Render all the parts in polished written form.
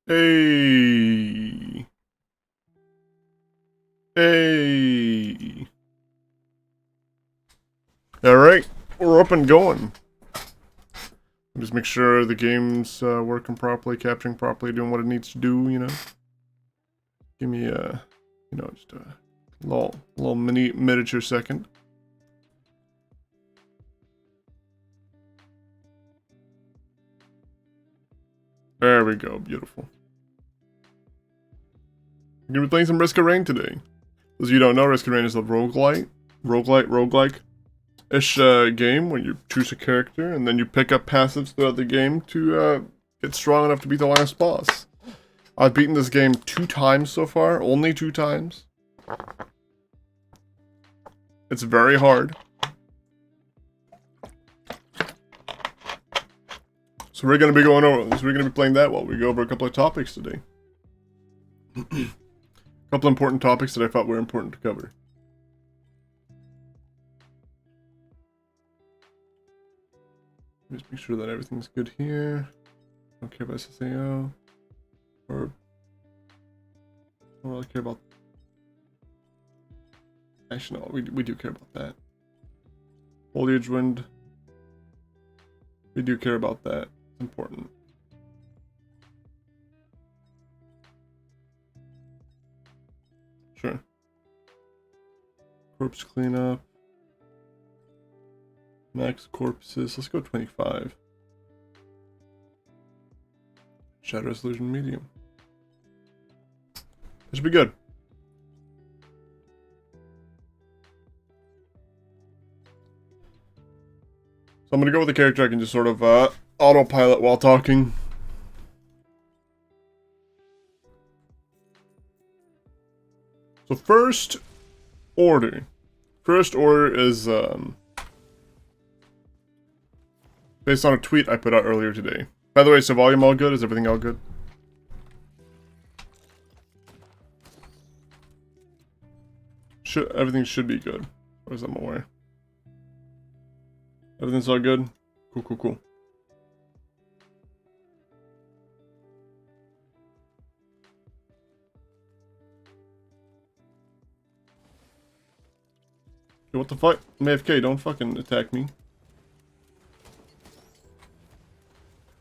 Hey. Hey. Alright, we're up and going. Just make sure the game's working properly, capturing properly, doing what it needs to do, you know. Give me a, just a little mini miniature second. There we go, beautiful. We're gonna be playing some Risk of Rain today. As you don't know, Risk of Rain is a roguelike-ish game where you choose a character and then you pick up passives throughout the game to get strong enough to beat the last boss. I've beaten this game 2 times so far, only 2 times. It's very hard. So we're gonna be playing that while we go over a couple of topics today. A couple important topics that I thought were important to cover. Just make sure that everything's good here. Don't care about SSAO. Or don't really care about. Actually, no, we do care about that. Foliage wind. We do care about that. It's important. Sure. Corpse cleanup. Max corpses. Let's go 25. Shadow resolution medium. This should be good. So I'm gonna go with a character I can just sort of autopilot while talking. So first order. First order is based on a tweet I put out earlier today. By the way, so volume all good? Is everything all good? Everything should be good, as far as I'm aware. Everything's all good? Cool, cool, cool. Hey, what the fuck? I'm AFK, don't fucking attack me.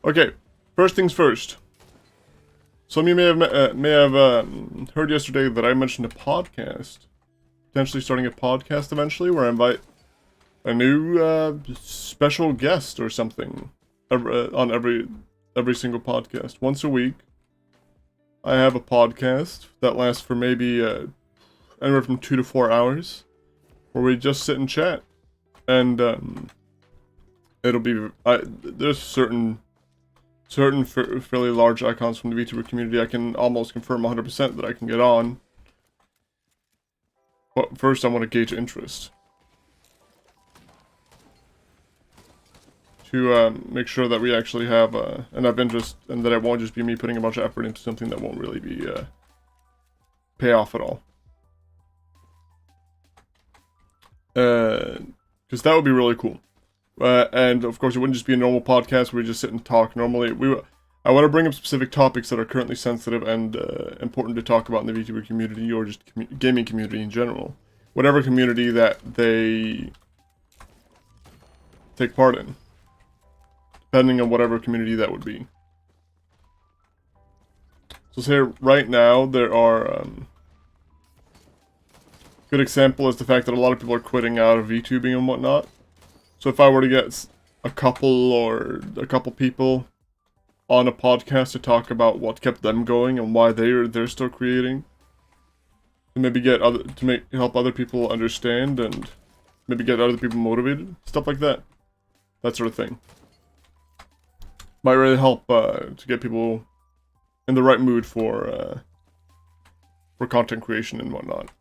Okay, first things first. Some of you may have heard yesterday that I mentioned a podcast. Potentially starting a podcast eventually, where I invite a new special guest or something on every single podcast. Once a week, I have a podcast that lasts for maybe anywhere from 2 to 4 hours, where we just sit and chat, and it'll be there's certain fairly large icons from the VTuber community I can almost confirm 100% that I can get on. But first I want to gauge interest. To make sure that we actually have enough interest and that it won't just be me putting a bunch of effort into something that won't really be pay off at all. Because that would be really cool. And of course, it wouldn't just be a normal podcast where we just sit and talk normally. I want to bring up specific topics that are currently sensitive and important to talk about in the VTuber community or just gaming community in general. Whatever community that they take part in. Depending on whatever community that would be. So say right now, there are... good example is the fact that a lot of people are quitting out of VTubing and whatnot. So if I were to get a couple people on a podcast to talk about what kept them going and why they're still creating, to maybe help other people understand and maybe get other people motivated, stuff like that, that sort of thing, might really help to get people in the right mood for content creation and whatnot.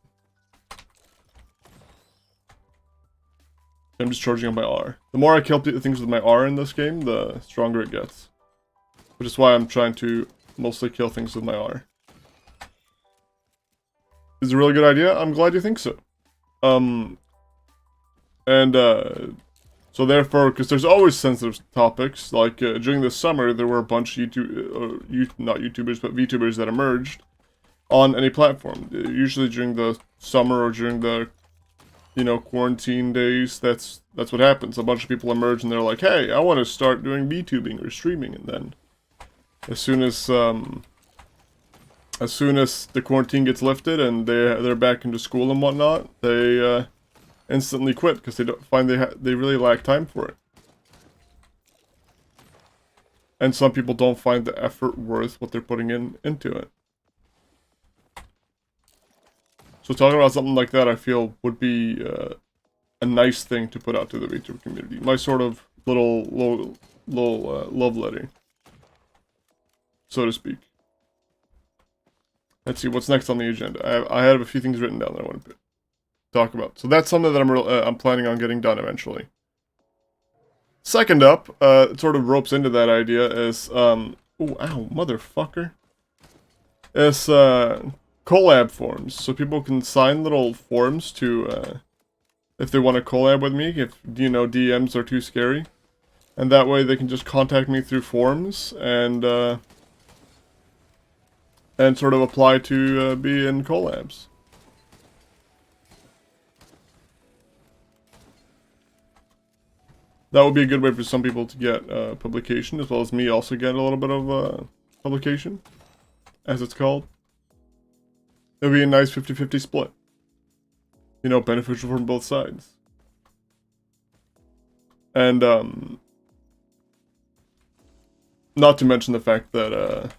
I'm just charging on my R. The more I kill things with my R in this game, the stronger it gets. Which is why I'm trying to mostly kill things with my R. It's a really good idea. I'm glad you think so. So therefore, because there's always sensitive topics, like during the summer, there were a bunch of not YouTubers, but VTubers that emerged on any platform. Usually during the summer or during the, quarantine days, that's what happens. A bunch of people emerge and they're like, hey, I want to start doing VTubing or streaming, and then as soon as the quarantine gets lifted and they're back into school and whatnot, they instantly quit because they don't find they really lack time for it. And some people don't find the effort worth what they're putting into it. So talking about something like that, I feel would be a nice thing to put out to the VTuber community. My sort of little love letter, so to speak. Let's see what's next on the agenda. I have a few things written down that I want to talk about. So that's something that I'm planning on getting done eventually. Second up, it sort of ropes into that idea is oh ow motherfucker. Is collab forms. So people can sign little forms to if they want to collab with me, if DMs are too scary. And that way they can just contact me through forms and sort of apply to be in collabs. That would be a good way for some people to get publication, as well as me also get a little bit of publication, as it's called. It would be a nice 50-50 split. Beneficial from both sides. And, not to mention the fact that,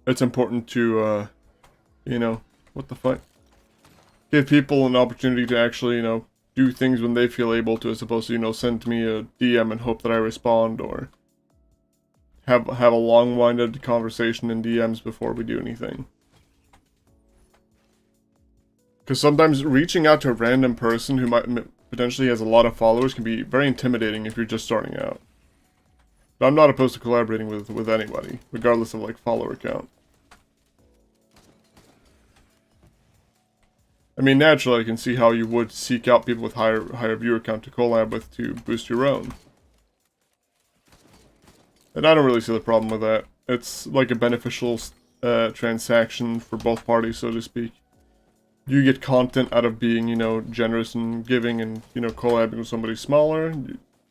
it's important to, what the fuck? Give people an opportunity to actually, do things when they feel able to, as opposed to, send me a DM and hope that I respond, or have a long-winded conversation in DMs before we do anything. Because sometimes reaching out to a random person who might potentially has a lot of followers can be very intimidating if you're just starting out. But I'm not opposed to collaborating with anybody, regardless of, follower count. I mean, naturally, I can see how you would seek out people with higher viewer count to collab with to boost your own. And I don't really see the problem with that. It's like a beneficial transaction for both parties, so to speak. You get content out of being, generous and giving and, collabing with somebody smaller.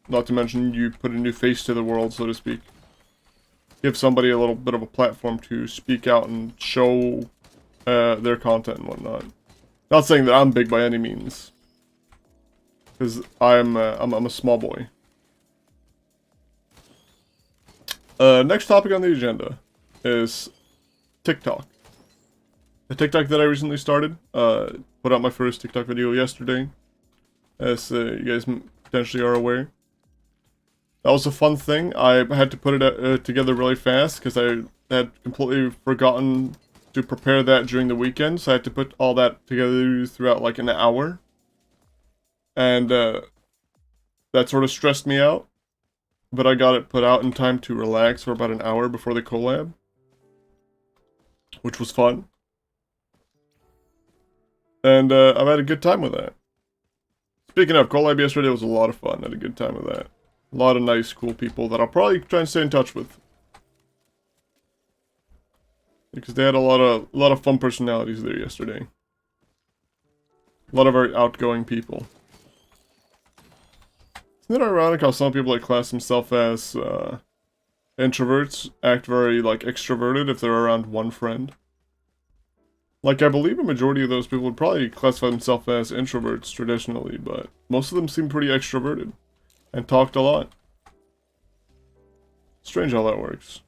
Not to mention, you put a new face to the world, so to speak. Give somebody a little bit of a platform to speak out and show their content and whatnot. Not saying that I'm big by any means, because I'm a small boy. Next topic on the agenda is TikTok. The TikTok that I recently started, put out my first TikTok video yesterday, as you guys potentially are aware. That was a fun thing. I had to put it together really fast because I had completely forgotten to prepare that during the weekend, so I had to put all that together throughout like an hour. And that sort of stressed me out. But I got it put out in time to relax for about an hour before the collab, which was fun. And I've had a good time with that. Speaking of, collab yesterday was a lot of fun. I had a good time with that. A lot of nice, cool people that I'll probably try and stay in touch with. Because they had a lot of fun personalities there yesterday. A lot of very outgoing people. Isn't it ironic how some people class themselves as introverts act very extroverted if they're around one friend? I believe a majority of those people would probably classify themselves as introverts traditionally, but most of them seem pretty extroverted and talked a lot. Strange how that works.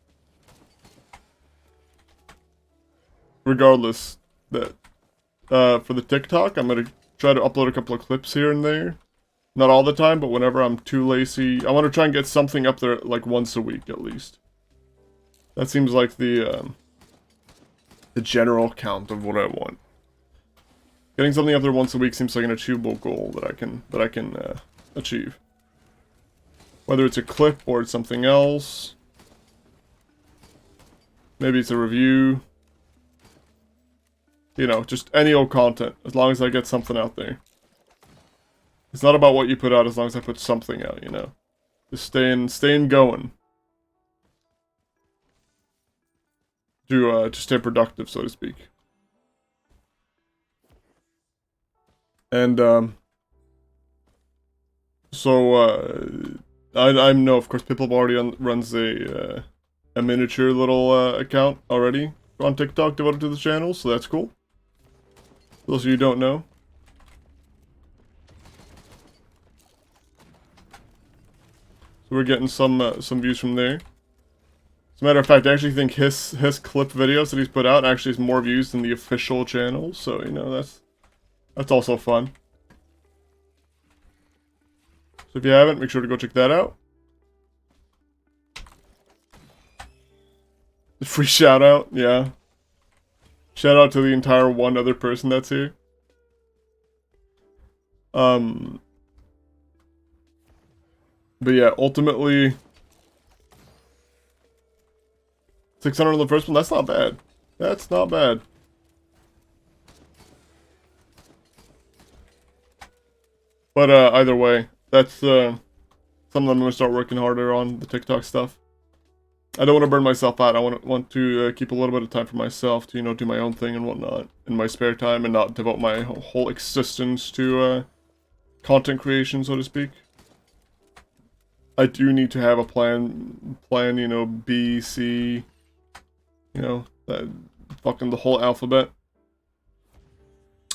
Regardless, that for the TikTok, I'm gonna try to upload a couple of clips here and there. Not all the time, but whenever I'm too lazy, I want to try and get something up there once a week at least. That seems like the general count of what I want. Getting something up there once a week seems like an achievable goal that I can achieve. Whether it's a clip or it's something else. Maybe it's a review. Just any old content, as long as I get something out there. It's not about what you put out as long as I put something out, you know. Just staying going. To stay productive, so to speak. And, I know, of course, Piplup already runs a miniature little account already on TikTok devoted to the channel, so that's cool. For those of you who don't know. So we're getting some views from there. As a matter of fact, I actually think his clip videos that he's put out actually has more views than the official channel, so, you know, that's also fun. So if you haven't, make sure to go check that out. Free shout out, yeah. Shout out to the entire one other person that's here. But yeah, ultimately 600 on the first one, that's not bad. That's not bad. But either way, that's something I'm gonna start working harder on, the TikTok stuff. I don't want to burn myself out. I want to keep a little bit of time for myself to, you know, do my own thing and whatnot in my spare time and not devote my whole existence to content creation, so to speak. I do need to have a plan, you know, B, C, you know, fucking the whole alphabet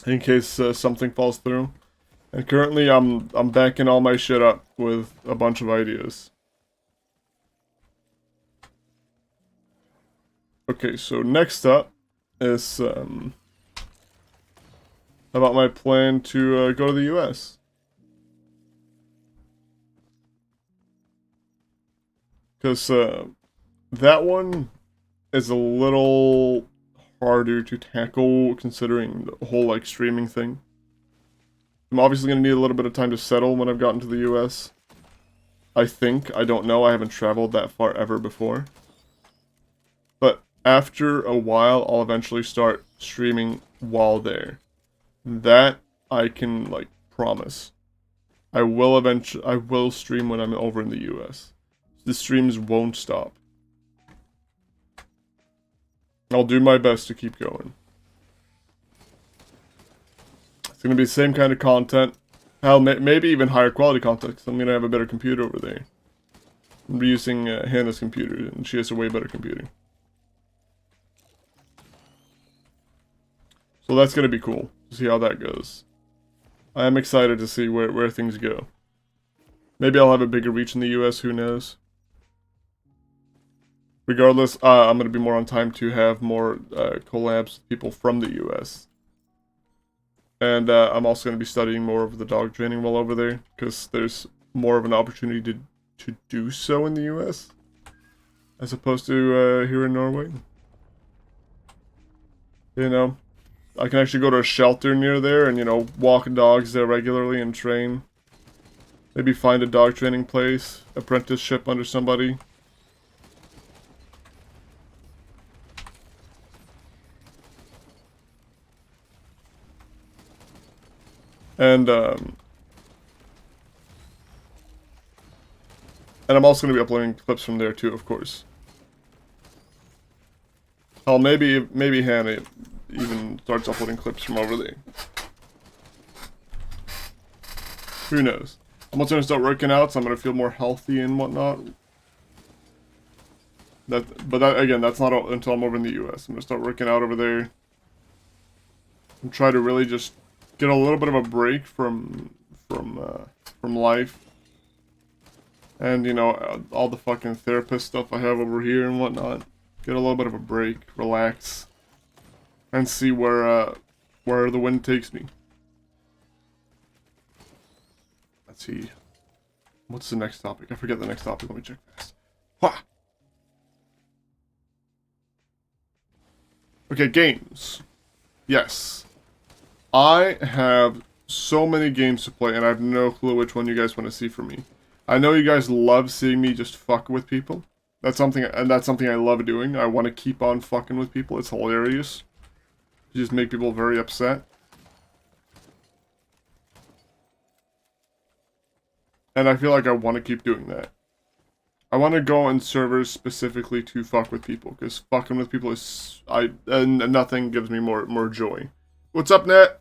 in case something falls through. And currently I'm backing all my shit up with a bunch of ideas. Okay, so next up is about my plan to go to the US. Because that one is a little harder to tackle considering the whole like streaming thing. I'm obviously going to need a little bit of time to settle when I've gotten to the US. I think. I don't know. I haven't traveled that far ever before. But after a while, I'll eventually start streaming while there. That I can, like, promise. I will stream when I'm over in the US. The streams won't stop. I'll do my best to keep going. It's going to be the same kind of content. Hell, maybe even higher quality content, because I'm going to have a better computer over there. I'm using Hannah's computer, and she has a way better computer. So that's going to be cool, to see how that goes. I am excited to see where things go. Maybe I'll have a bigger reach in the US, who knows. Regardless, I'm going to be more on time to have more collabs with people from the US. And I'm also going to be studying more of the dog training while over there, because there's more of an opportunity to do so in the US, as opposed to here in Norway. You know, I can actually go to a shelter near there and, you know, walk dogs there regularly and train. Maybe find a dog training place, apprenticeship under somebody. And I'm also going to be uploading clips from there too, of course. Oh, maybe Hannah even starts uploading clips from over there. Who knows? I'm also going to start working out, so I'm going to feel more healthy and whatnot. But again, that's not until I'm over in the US. I'm going to start working out over there. And try to really just get a little bit of a break from life. And, you know, all the fucking therapist stuff I have over here and whatnot. Get a little bit of a break, relax, and see where the wind takes me. Let's see. What's the next topic? I forget the next topic. Let me check fast. Ha! Okay, games. Yes. I have so many games to play, and I have no clue which one you guys want to see from me. I know you guys love seeing me just fuck with people. That's something I love doing. I want to keep on fucking with people. It's hilarious. You just make people very upset. And I feel like I want to keep doing that. I want to go on servers specifically to fuck with people, because fucking with people is and nothing gives me more joy. What's up, Nat?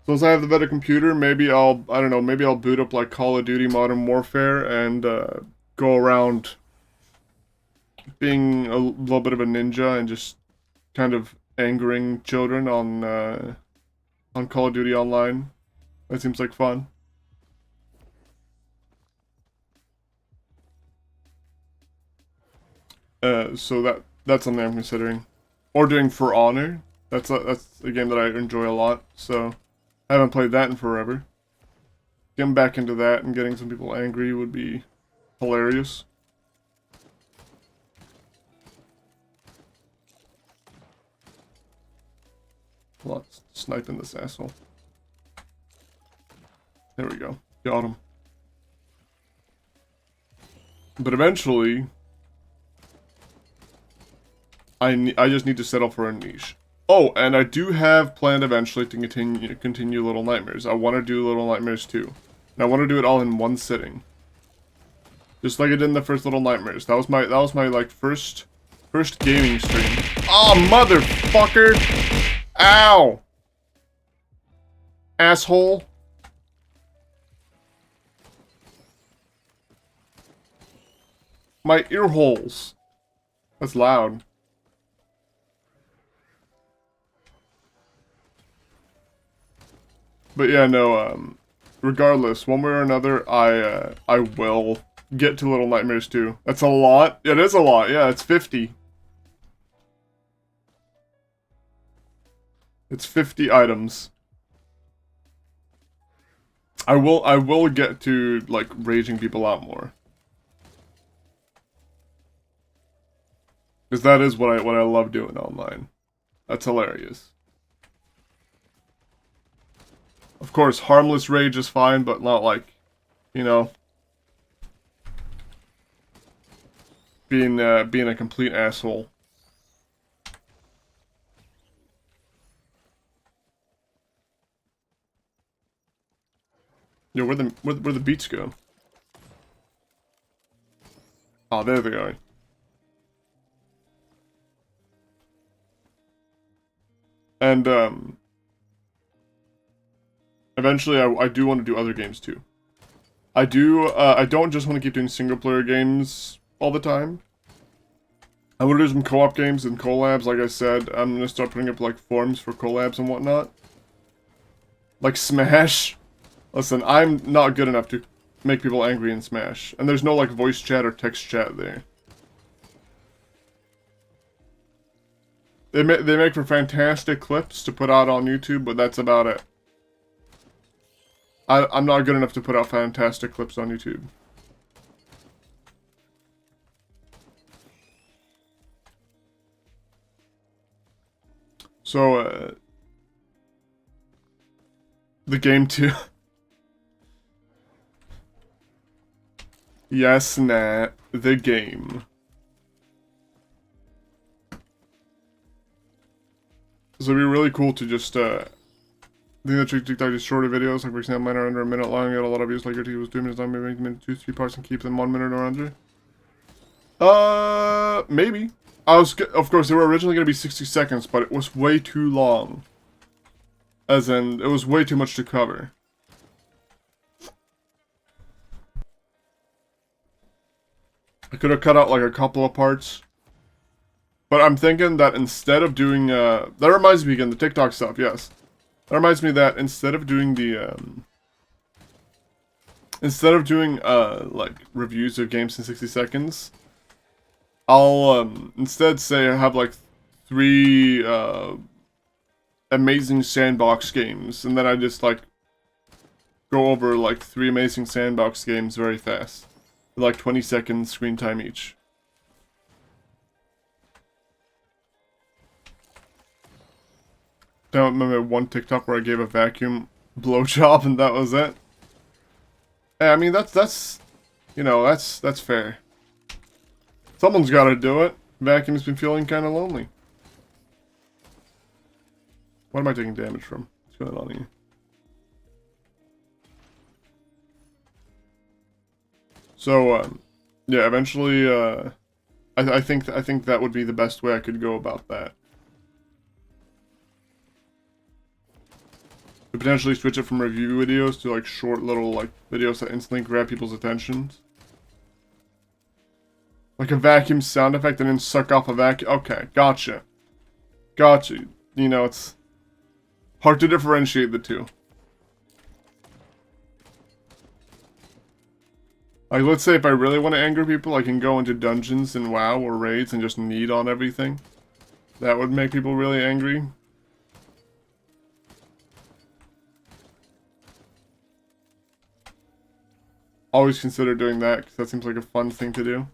So as I have the better computer, maybe I don't know, maybe I'll boot up like Call of Duty Modern Warfare and go around being a little bit of a ninja and just kind of angering children on Call of Duty Online. That seems like fun. So that's something I'm considering. Or doing For Honor. That's a game that I enjoy a lot, so I haven't played that in forever. Getting back into that and getting some people angry would be hilarious. Let's sniping this asshole. There we go. Got him. But eventually, I just need to settle for a niche. Oh, and I do have planned eventually to continue Little Nightmares. I want to do Little Nightmares 2. And I want to do it all in one sitting. Just like I did in the first Little Nightmares. That was my like first gaming stream. Oh, motherfucker! Ow! Asshole. My ear holes. That's loud. But yeah, no, regardless, one way or another, I will get to Little Nightmares 2. That's a lot. It is a lot, yeah, it's 50. It's 50 items. I will get to, like, raging people out more. Because that is what I love doing online. That's hilarious. Of course, harmless rage is fine, but not like, you know, being a complete asshole. Yo, where the beats go? Oh, there they are. And eventually I do want to do other games too. I don't just want to keep doing single player games all the time. I want to do some co-op games and collabs. Like I said, I'm gonna start putting up like forums for collabs and whatnot. Like Smash. Listen, I'm not good enough to make people angry in Smash. And there's no like voice chat or text chat there. They make for fantastic clips to put out on YouTube, but that's about it. I'm not good enough to put out fantastic clips on YouTube. So, the game too. Yes, Nat, the game. So it'd be really cool to just, I think that TikTok just shorter videos, like for example, mine are under a minute long, get a lot of views like your TV was 2 minutes long, maybe make them into 2-3 parts and keep them 1 minute or under. Maybe. Of course, they were originally going to be 60 seconds, but it was way too long. As in, it was way too much to cover. I could have cut out like a couple of parts. But I'm thinking that instead of doing, that reminds me again, the TikTok stuff, yes. That reminds me that instead of doing the, like, reviews of games in 60 seconds, I'll, instead say I have, like, 3, amazing sandbox games, and then I just, like, go over, like, 3 amazing sandbox games very fast. With, like, 20 seconds screen time each. I remember one TikTok where I gave a vacuum blowjob and that was it. Hey, I mean, that's, you know, that's fair. Someone's gotta do it. Vacuum's been feeling kinda lonely. What am I taking damage from? What's going on here? So, yeah, eventually, I think that would be the best way I could go about that. To potentially switch it from review videos to like short little like videos that instantly grab people's attention. Like a vacuum sound effect and then suck off a vacuum. Okay, gotcha. Gotcha. You know, it's hard to differentiate the two. Like, let's say if I really want to anger people, I can go into dungeons and WoW or raids and just knead on everything. That would make people really angry. Always consider doing that, because that seems like a fun thing to do.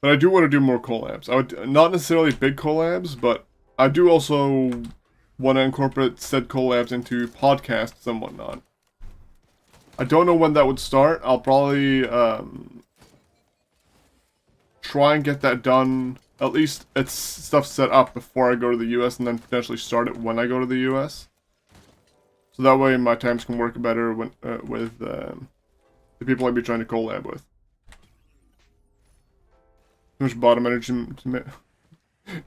But I do want to do more collabs. I would not necessarily big collabs, but I do also want to incorporate said collabs into podcasts and whatnot. I don't know when that would start. I'll probably try and get that done. At least it's stuff set up before I go to the US, and then potentially start it when I go to the US. So that way my times can work better when, with the people I'd be trying to collab with. Too much bottom energy to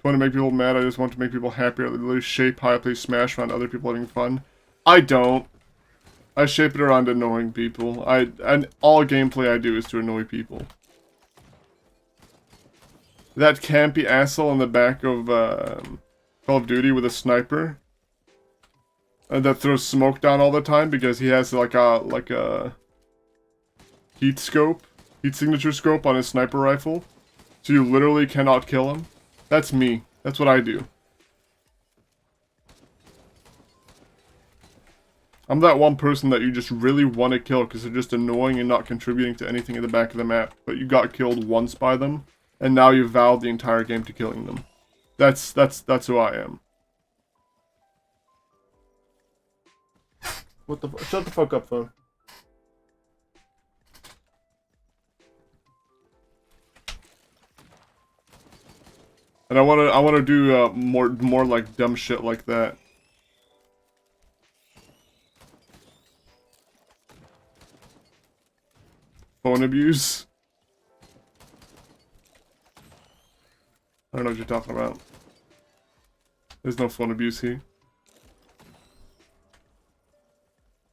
want to make people mad. I just want to make people happier. I literally shape how I play Smash around other people having fun. I don't. I shape it around annoying people. And all gameplay I do is to annoy people. That campy asshole in the back of Call of Duty with a sniper that throws smoke down all the time because he has like a heat signature scope on his sniper rifle. So you literally cannot kill him. That's me. That's what I do. I'm that one person that you just really want to kill because they're just annoying and not contributing to anything at the back of the map. But you got killed once by them, and now you've vowed the entire game to killing them. That's who I am. What the shut the fuck up, phone. And I wanna do more like dumb shit like that. Phone abuse. I don't know what you're talking about. There's no phone abuse here.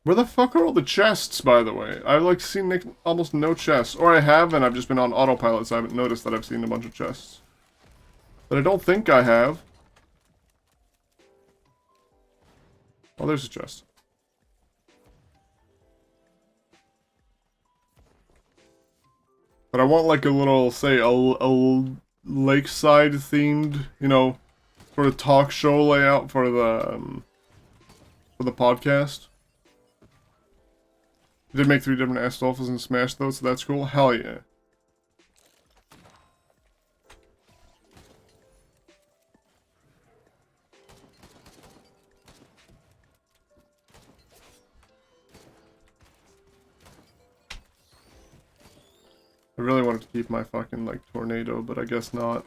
Where the fuck are all the chests, by the way? I've like seen almost no chests. Or I have, and I've just been on autopilot, so I haven't noticed that I've seen a bunch of chests. But I don't think I have. Oh, there's a chest. But I want like a little, say, a lakeside themed, you know, sort of talk show layout for the podcast. I did make 3 different Astolfos in Smash though, so that's cool. Hell yeah. I really wanted to keep my fucking, like, tornado, but I guess not.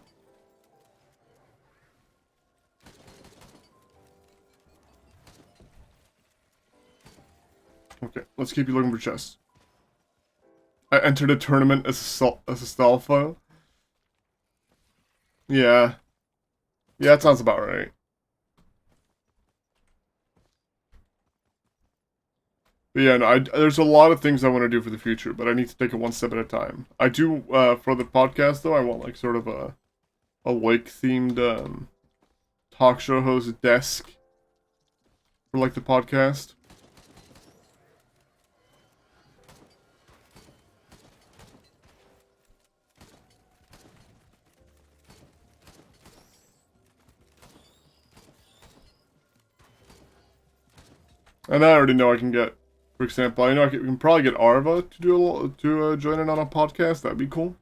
Okay, let's keep you looking for chests. I entered a tournament as a Astolfo. Yeah. Yeah, that sounds about right. But yeah, no, there's a lot of things I want to do for the future, but I need to take it one step at a time. I do, for the podcast, though, I want, like, sort of a lake-themed, talk show host desk for, like, the podcast. And I already know I can get, for example, I know we can probably get Arva to join in on a podcast. That'd be cool.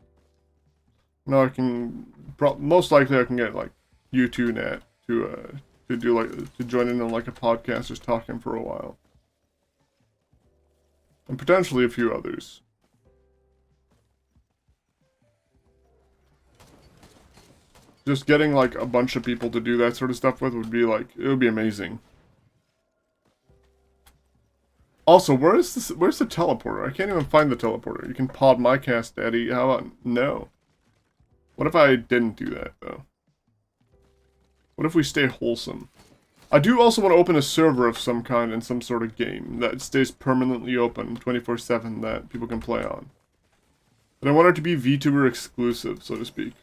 No, I can most likely I can get like U2Net to do like to join in on like a podcast, just talking for a while, and potentially a few others. just getting like a bunch of people to do that sort of stuff with would be like, it would be amazing. Also, where's the teleporter? I can't even find the teleporter. You can pod my cast, Daddy. How about no? What if I didn't do that, though? What if we stay wholesome? I do also want to open a server of some kind in some sort of game that stays permanently open 24/7 that people can play on. But I want it to be VTuber exclusive, so to speak.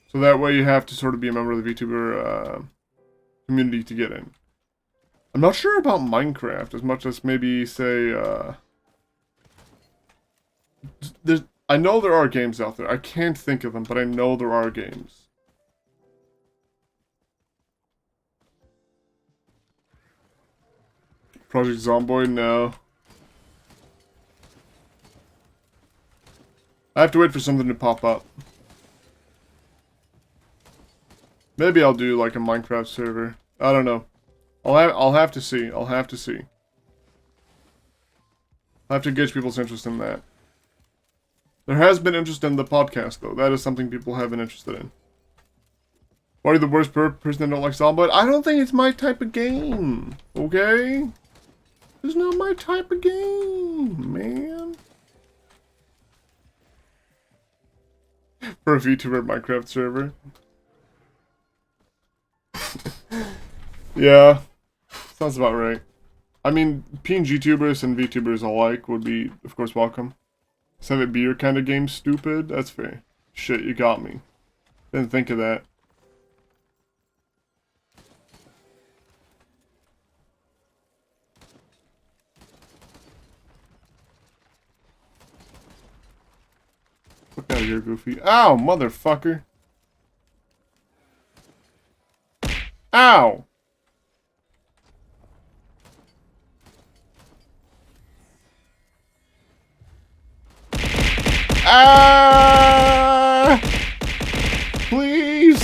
So that way you have to sort of be a member of the VTuber community to get in. I'm not sure about Minecraft as much as maybe, say, I know there are games out there. I can't think of them, but I know there are games. Project Zomboid? No. I have to wait for something to pop up. Maybe I'll do like a Minecraft server. I don't know. I'll have to see. I'll have to see. I'll have to gauge people's interest in that. There has been interest in the podcast, though. That is something people have been interested in. Why are you the worst person that don't like Zomboid? I don't think it's my type of game. Okay? It's not my type of game, man. For a VTuber Minecraft server. Yeah. Sounds about right. I mean, PNG tubers and VTubers alike would be, of course, welcome. Just have it be your kind of game, stupid? That's fair. Shit, you got me. Didn't think of that. Fuck out of here, Goofy. Ow, motherfucker. Ow! Ah! Please!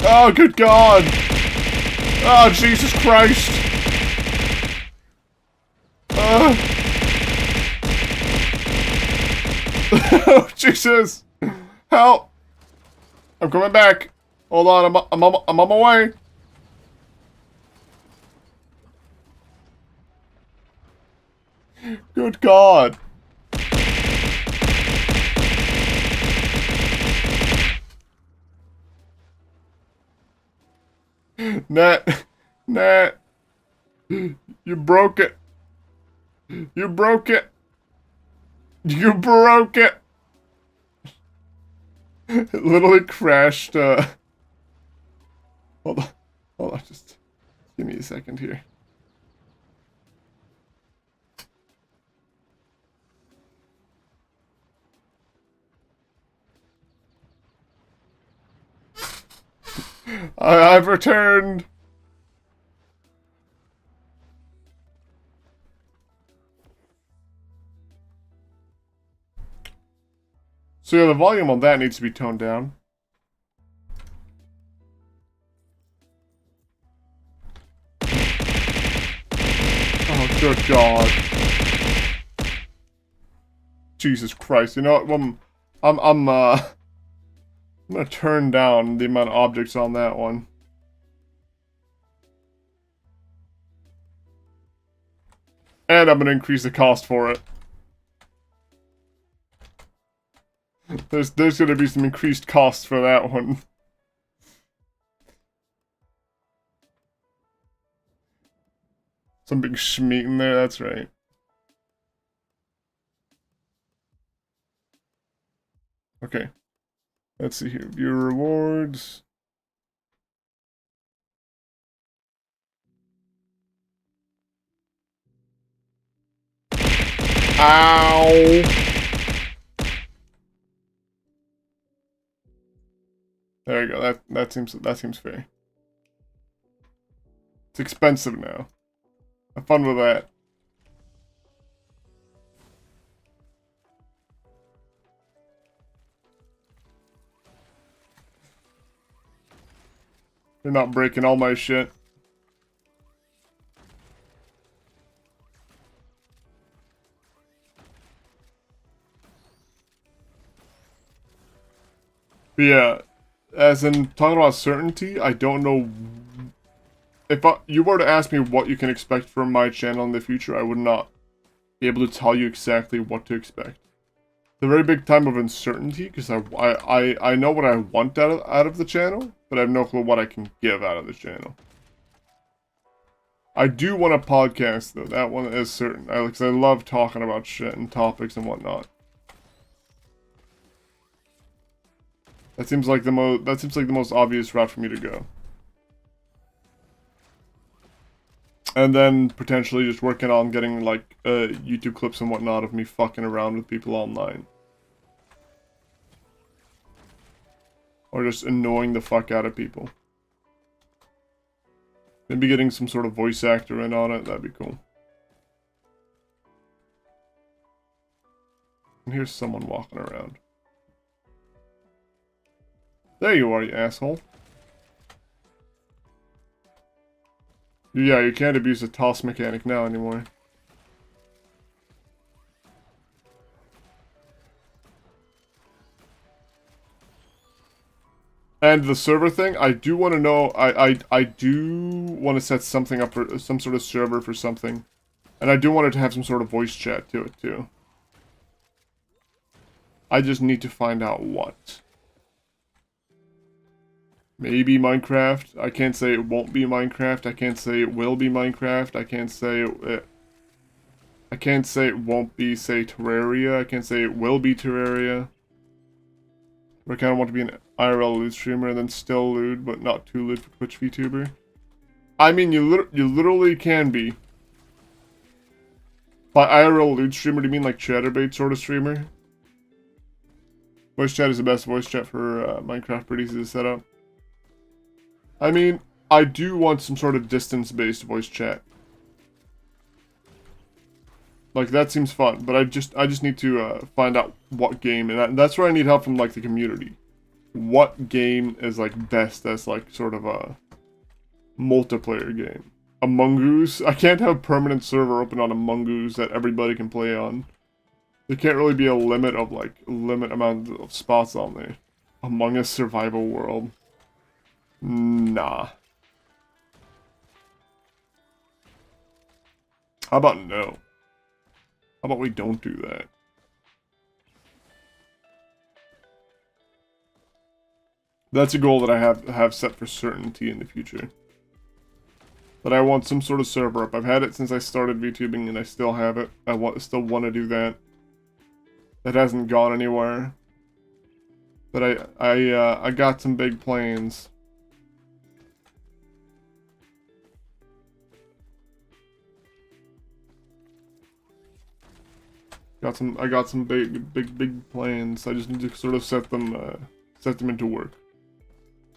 Oh, good God! Oh, Jesus Christ! Oh, Jesus! Help! I'm coming back. Hold on, I'm on my way. Good God. Nat, Nat, you broke it. You broke it. You broke it. It literally crashed. Hold on, just give me a second here. I've returned. So yeah, the volume on that needs to be toned down. Oh, good God. Jesus Christ. You know what? I'm gonna turn down the amount of objects on that one. And I'm gonna increase the cost for it. There's gonna be some increased costs for that one. Some big schmeat in there, that's right. Okay. Let's see here. Viewer rewards. Ow! There you go. That seems fair. It's expensive now. Have fun with that. You're not breaking all my shit. But yeah, as in talking about certainty, I don't know. If you were to ask me what you can expect from my channel in the future, I would not be able to tell you exactly what to expect. It's a very big time of uncertainty because I know what I want out of the channel, but I have no clue what I can give out of the channel. I do want a podcast though. That one is certain. Because I love talking about shit and topics and whatnot. That seems like the most obvious route for me to go. And then potentially just working on getting like YouTube clips and whatnot of me fucking around with people online. Or just annoying the fuck out of people. Maybe getting some sort of voice actor in on it, that'd be cool. And here's someone walking around. There you are, you asshole. Yeah, you can't abuse a toss mechanic now anymore. And the server thing, I do want to know, I do want to set something up for some sort of server for something. And I do want it to have some sort of voice chat to it too. I just need to find out what. Maybe Minecraft. I can't say it won't be Minecraft. I can't say it will be Minecraft. I can't say it won't be, say, Terraria. I can't say it will be Terraria. I kind of want to be an IRL loot streamer and then still loot, but not too loot for Twitch VTuber. I mean, you literally can be. By IRL loot streamer, do you mean like Chatterbait sort of streamer? Voice chat is the best voice chat for Minecraft, pretty easy to set up. I mean, I do want some sort of distance-based voice chat. Like, that seems fun, but I just need to find out what game, and that's where I need help from, like, the community. What game is, like, best as, like, sort of a multiplayer game? Among Us? I can't have a permanent server open on Among Us that everybody can play on. There can't really be a limit of, like, amount of spots on there. Among Us Survival World. Nah. How about no? How about we don't do that? That's a goal that I have set for certainty in the future. But I want some sort of server up. I've had it since I started VTubing and I still have it. I still want to do that. That hasn't gone anywhere. But I got some big plans. I got some big plans. I just need to sort of set them into work,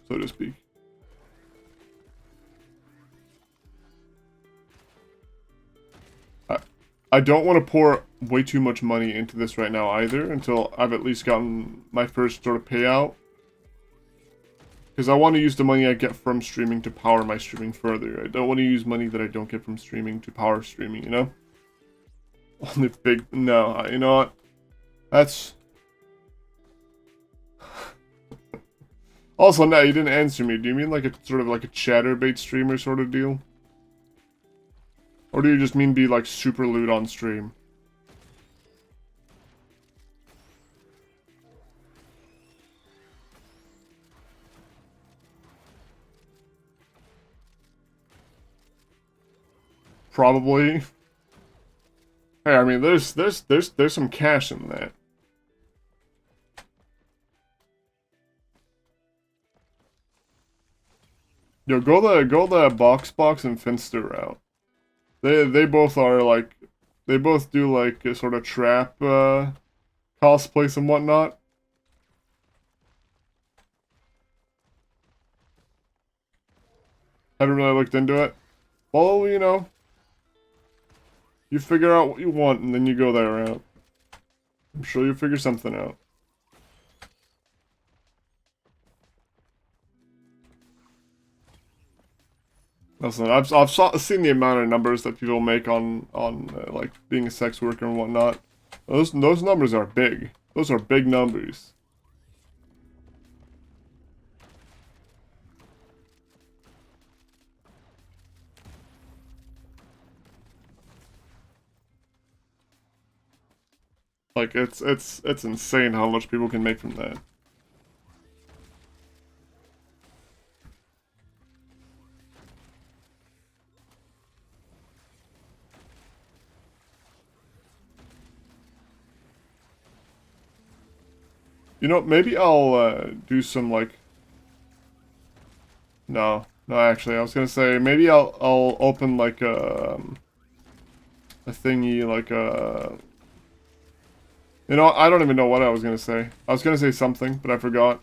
so to speak. I don't want to pour way too much money into this right now either until I've at least gotten my first sort of payout. Because I want to use the money I get from streaming to power my streaming further. I don't want to use money that I don't get from streaming to power streaming, you know? Only big... No, you know what? That's... Also, no, you didn't answer me. Do you mean like a sort of like a Chatterbait streamer sort of deal? Or do you just mean be like super loot on stream? Probably. Hey, I mean, there's some cash in that. Yo, go the box and Finster route. They both are like, they both do like a sort of trap cosplays and whatnot. Haven't really looked into it. Well, you know, you figure out what you want and then you go that route. I'm sure you'll figure something out. Listen, I've seen the amount of numbers that people make on like being a sex worker and whatnot. Those numbers are big. Those are big numbers. Like, it's insane how much people can make from that. You know, maybe I'll do some like. No, no, actually, I was gonna say maybe I'll open like a thingy like a. You know, I don't even know what I was gonna say. I was gonna say something, but I forgot.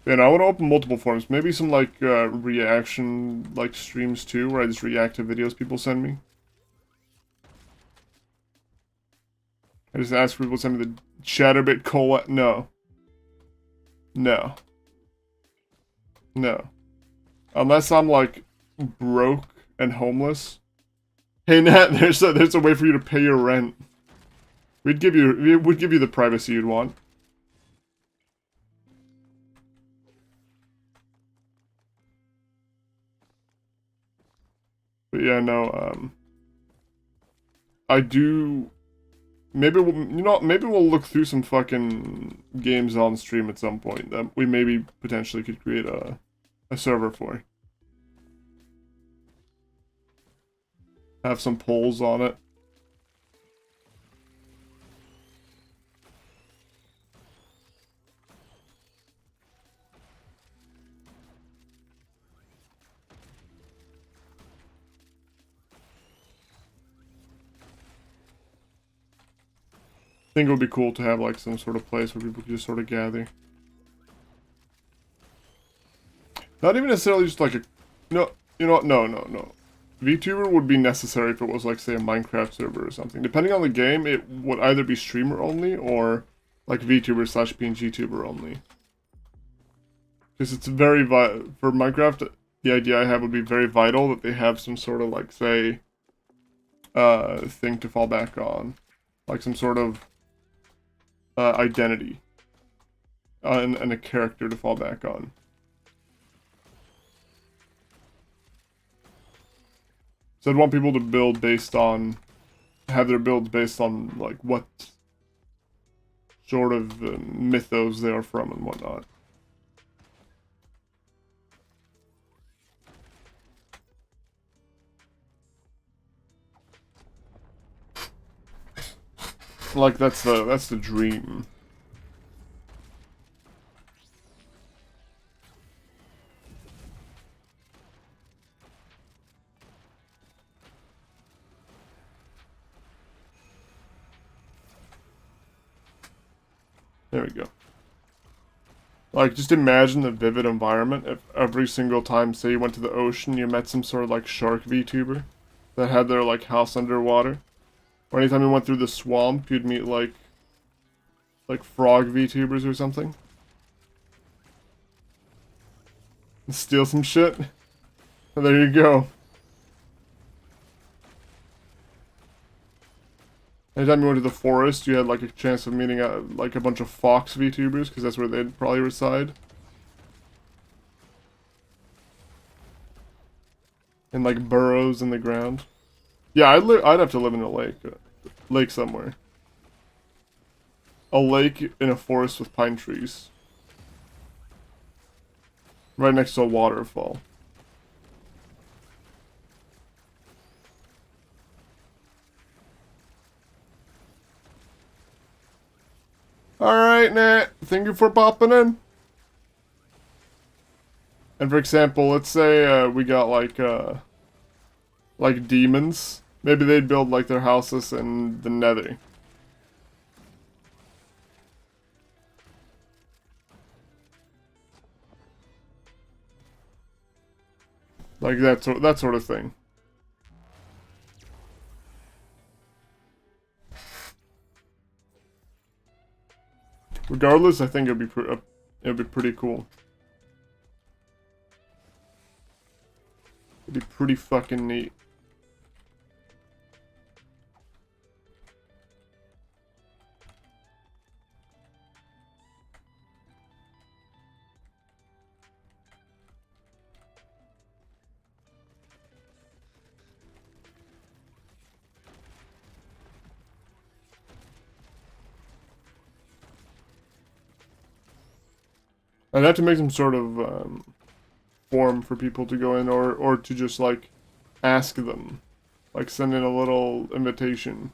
And I want to open multiple forums. Maybe some like reaction like streams too, where I just react to videos people send me. I just ask people to send me the Chatterbit cola. No. No. No. Unless I'm like broke and homeless. Hey Nat, there's a way for you to pay your rent. We'd give you the privacy you'd want. But yeah, no, I do. Maybe maybe we'll look through some fucking games on stream at some point that we maybe potentially could create a server for. Have some polls on it. I think it would be cool to have like some sort of place where people could just sort of gather. Not even necessarily just like a... No, you know what? No, no, no. VTuber would be necessary if it was like, say, a Minecraft server or something. Depending on the game, it would either be streamer only or like VTuber slash PNG tuber only. Because it's very for Minecraft, the idea I have would be very vital that they have some sort of like, say, thing to fall back on. Like some sort of identity. And a character to fall back on. So I'd want people to build based on, have their builds based on, like, what sort of mythos they are from and whatnot. Like, that's the dream. There we go. Like, just imagine the vivid environment if every single time, say you went to the ocean, you met some sort of, like, shark VTuber that had their, like, house underwater. Or anytime you went through the swamp, you'd meet, like frog VTubers or something. And steal some shit. And there you go. Anytime you went to the forest, you had like a chance of meeting like a bunch of fox VTubers, because that's where they'd probably reside. In like burrows in the ground. Yeah, I'd have to live in a lake somewhere. A lake in a forest with pine trees. Right next to a waterfall. Alright, Nat. Thank you for popping in. And for example, let's say we got like demons. Maybe they'd build like their houses in the nether. Like that sort of thing. Regardless, I think it'd be pretty cool. It'd be pretty fucking neat. I'd have to make some sort of form for people to go in, or to just like ask them, like send in a little invitation.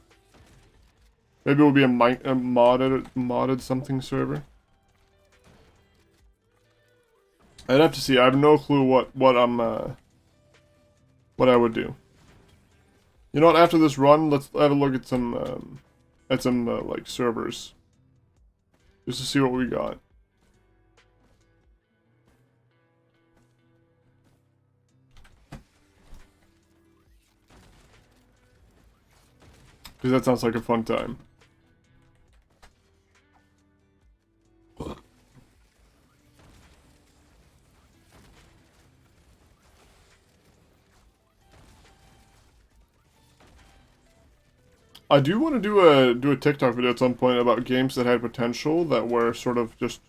Maybe it will be a modded something server. I'd have to see. I have no clue what I would do. You know what? After this run, let's have a look at some like servers, just to see what we got. Because that sounds like a fun time. I do want to do a TikTok video at some point about games that had potential that were sort of just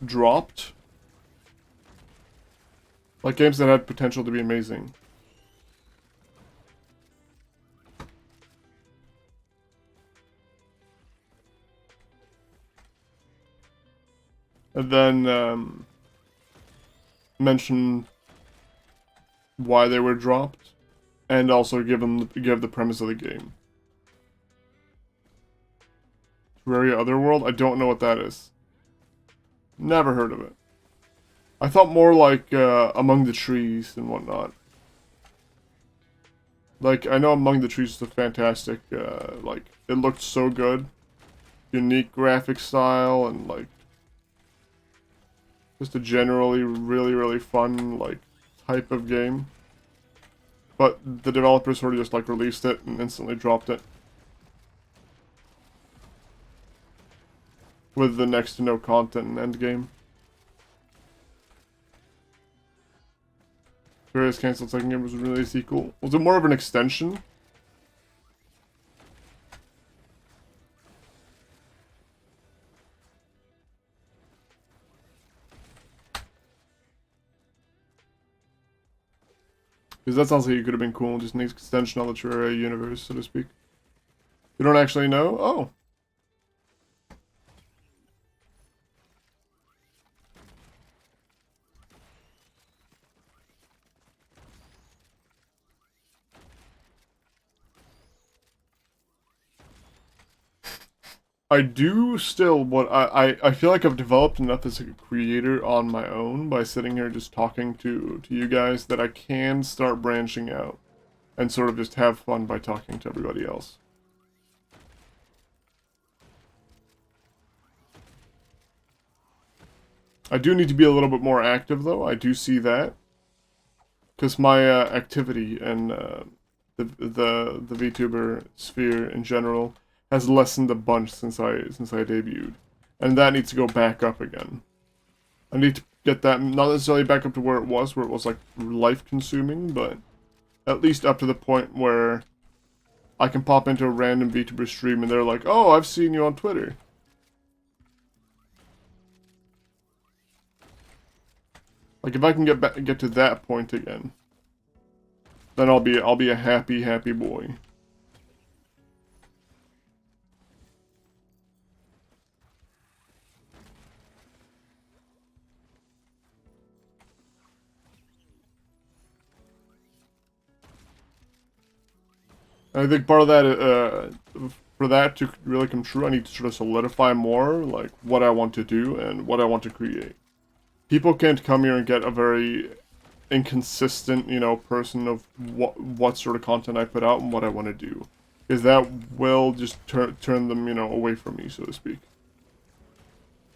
dropped. Like games that had potential to be amazing. And then mention why they were dropped, and also give the premise of the game. Terraria Otherworld? I don't know what that is. Never heard of it. I thought more like Among the Trees and whatnot. Like, I know Among the Trees is a fantastic, like, it looked so good. Unique graphic style and, like, just a generally really, really fun, like, type of game. But the developers sort of just, like, released it and instantly dropped it. With the next to no content and endgame. Various canceled second game was really sequel. Was it more of an extension? Because that sounds like it could have been cool, just an extension on the Terraria universe, so to speak. You don't actually know? Oh. I do still, but I feel like I've developed enough as a creator on my own by sitting here just talking to you guys that I can start branching out and sort of just have fun by talking to everybody else. I do need to be a little bit more active though, I do see that. Because my activity and the VTuber sphere in general has lessened a bunch since I debuted, and that needs to go back up again. I need to get that not necessarily back up to where it was like life consuming, but at least up to the point where I can pop into a random VTuber stream and they're like, "Oh, I've seen you on Twitter." Like if I can get to that point again, then I'll be a happy boy. And I think part of that, for that to really come true, I need to sort of solidify more, like, what I want to do and what I want to create. People can't come here and get a very inconsistent, you know, person of what sort of content I put out and what I want to do. Because that will just turn them, you know, away from me, so to speak.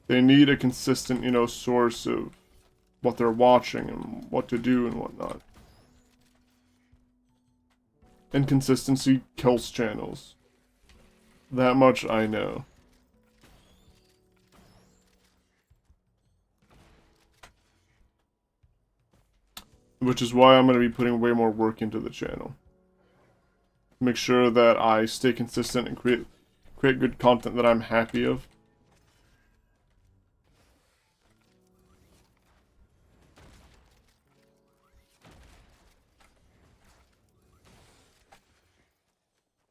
They need a consistent, you know, source of what they're watching and what to do and whatnot. Inconsistency kills channels. That much I know. Which is why I'm going to be putting way more work into the channel. Make sure that I stay consistent and create good content that I'm happy of.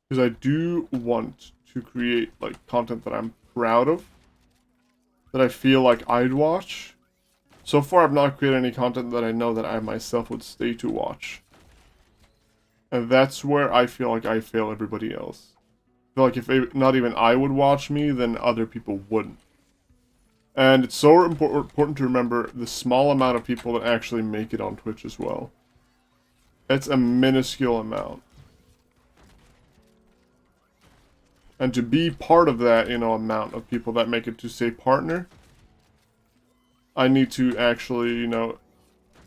Because I do want to create, like, content that I'm proud of. That I feel like I'd watch. So far, I've not created any content that I know that I myself would stay to watch. And that's where I feel like I fail everybody else. I feel like if not even I would watch me, then other people wouldn't. And it's so important to remember the small amount of people that actually make it on Twitch as well. It's a minuscule amount. And to be part of that, amount of people that make it to, say, partner, I need to actually,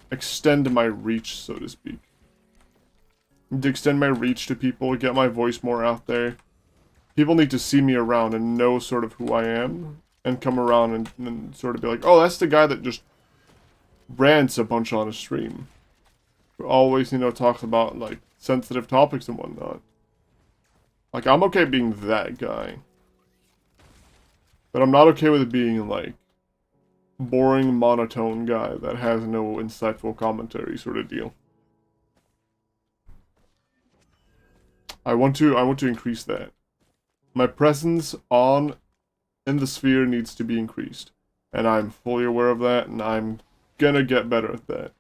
extend my reach, so to speak. To extend my reach to people, get my voice more out there. People need to see me around and know sort of who I am, and come around and sort of be like, oh, that's the guy that just rants a bunch on a stream. Who always, talks about, like, sensitive topics and whatnot. Like, I'm okay being that guy. But I'm not okay with being, like, boring, monotone guy that has no insightful commentary sort of deal. I want to increase that. My presence in the sphere needs to be increased. And I'm fully aware of that, and I'm gonna get better at that.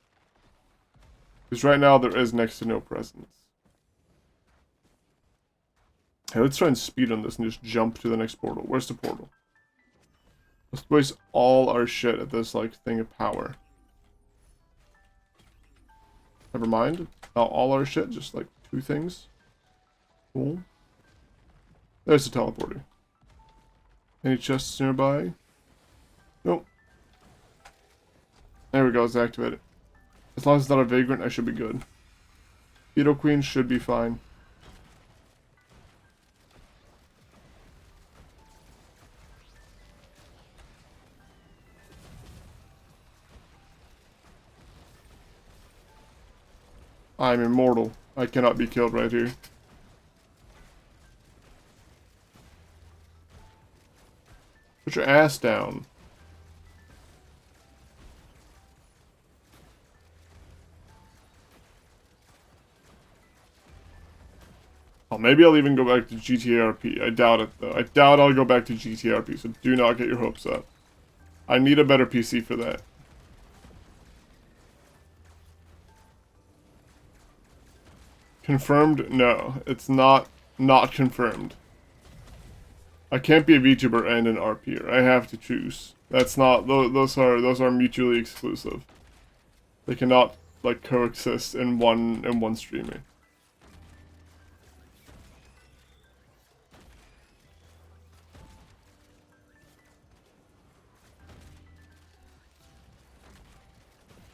Because right now there is next to no presence. Hey, let's try and speed on this and just jump to the next portal. Where's the portal? Let's waste all our shit at this, like, thing of power. Never mind. Not all our shit, just, like, 2 things. Cool. There's the teleporter. Any chests nearby? Nope. There we go, it's activated. As long as it's not a vagrant, I should be good. Beetle Queen should be fine. I'm immortal. I cannot be killed right here. Put your ass down. Oh, maybe I'll even go back to GTRP. I doubt it, though. I doubt I'll go back to GTRP, so do not get your hopes up. I need a better PC for that. Confirmed? No, it's not confirmed. I can't be a VTuber and an RPer. I have to choose. That's not, those are mutually exclusive. They cannot, like, coexist in one streamer.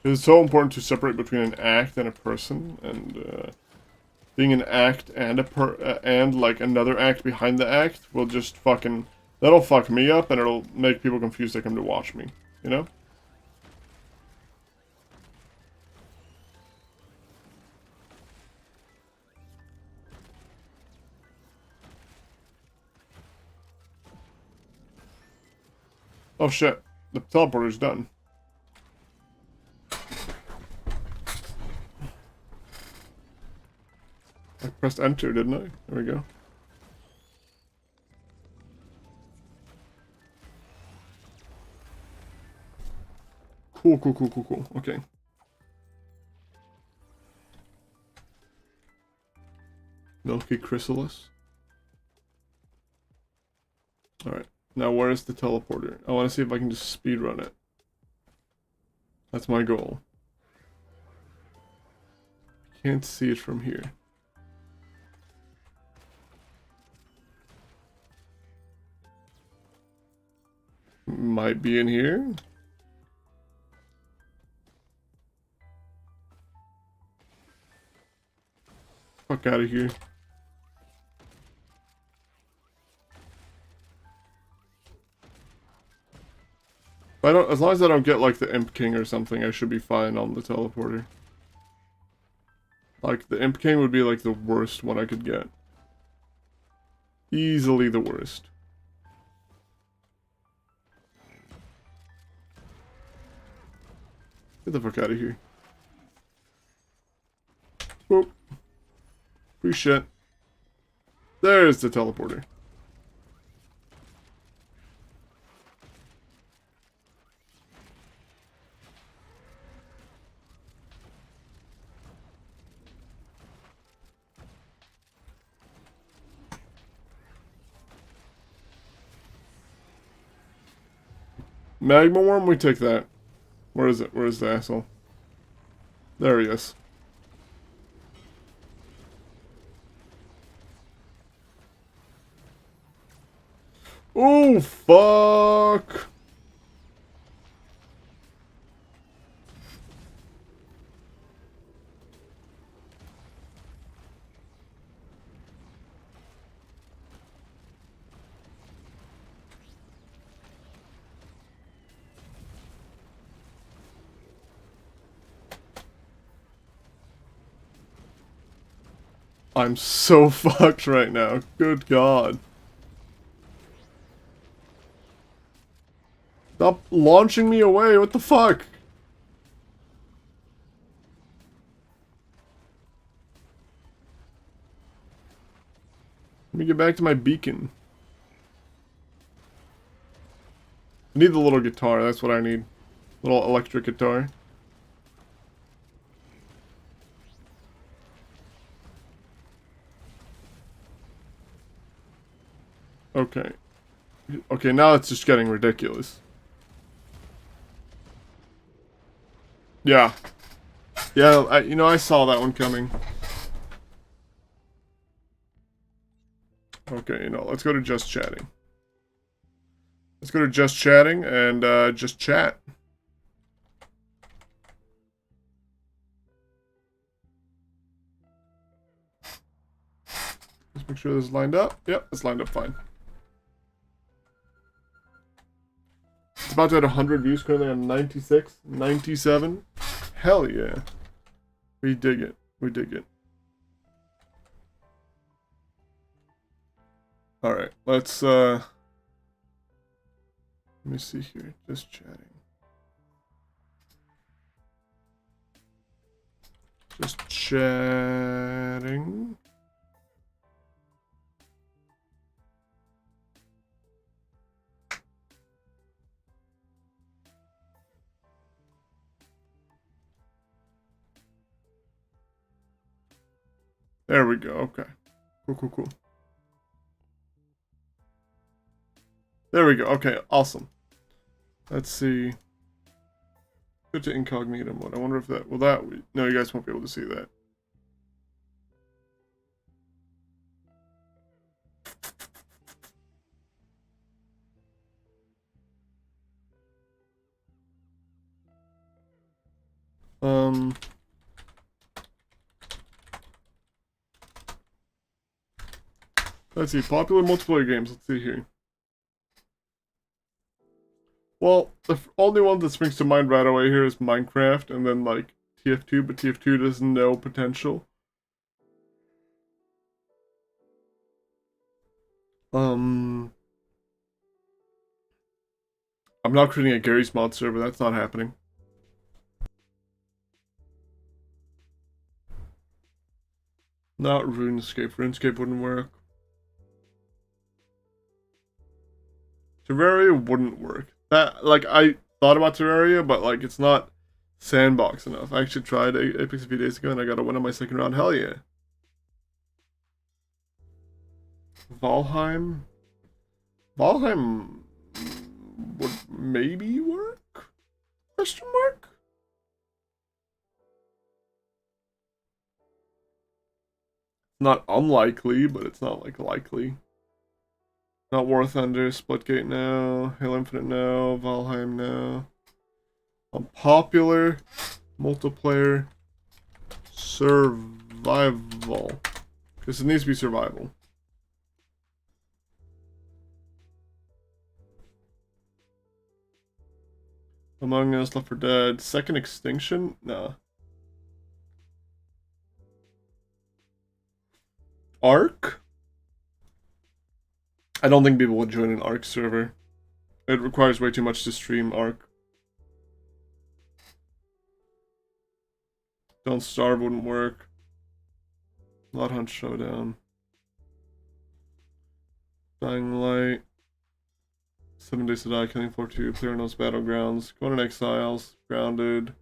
It's so important to separate between an act and a person, and being an act and and like another act behind the act will just that'll fuck me up, and it'll make people confused that come to watch me, you know? Oh shit, the teleporter's done. I pressed enter, didn't I? There we go. Cool. Okay. Milky Chrysalis. Alright. Now where is the teleporter? I want to see if I can just speedrun it. That's my goal. Can't see it from here. Might be in here. Fuck out of here. As long as I don't get like the Imp King or something, I should be fine on the teleporter. Like, the Imp King would be like the worst one I could get. Easily the worst. Get the fuck out of here. Whoop. Free shit. There's the teleporter. Magma worm, we take that. Where is it? Where is the asshole? There he is. Oh, fuck! I'm so fucked right now. Good God. Stop launching me away. What the fuck? Let me get back to my beacon. I need the little guitar. That's what I need. Little electric guitar. Okay. Okay, now it's just getting ridiculous. Yeah. Yeah, I saw that one coming. Okay, let's go to just chatting. Let's go to just chatting and just chat. Let's make sure this is lined up. Yep, it's lined up fine. It's about to hit 100 views, currently on 96, 97. Hell yeah. We dig it. We dig it. Alright, let's, let me see here. Just chatting. Just chatting. There we go. Okay. Cool, cool, cool. There we go. Okay, awesome. Let's see. Go to incognito mode. I wonder if that... Will that... No, you guys won't be able to see that. Let's see. Popular multiplayer games. Let's see here. Well, the only one that springs to mind right away here is Minecraft, and then, like, TF2, but TF2 does no potential. I'm not creating a Gary's mod server, that's not happening. Not RuneScape. RuneScape wouldn't work. Terraria wouldn't work. That, like, I thought about Terraria, but, like, it's not sandbox enough. I actually tried Apex a few days ago, and I got a win on my second round. Hell yeah. Valheim? Valheim would maybe work? Question mark? Not unlikely, but it's not, like, likely. Not War Thunder, Splitgate no, Halo Infinite no, Valheim no. Unpopular, multiplayer, survival. Because it needs to be survival. Among Us, Left 4 Dead, Second Extinction? No. Ark? I don't think people would join an Ark server. It requires way too much to stream Ark. Don't Starve wouldn't work. Lot Hunt Showdown. Dying Light. 7 Days to Die, Killing Floor 2, Theranos Battlegrounds, Conan Exiles, Grounded,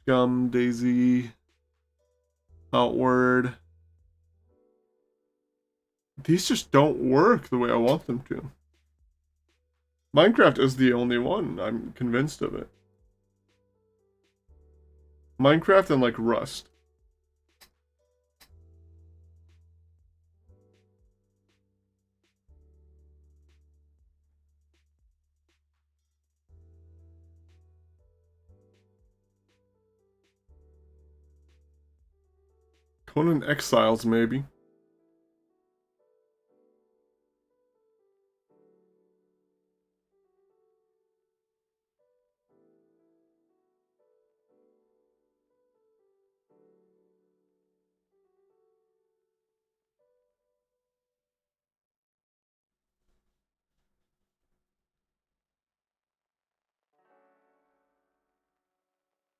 Scum, Daisy, Outward. These just don't work the way I want them to. Minecraft is the only one. I'm convinced of it. Minecraft and like Rust. Conan Exiles, maybe.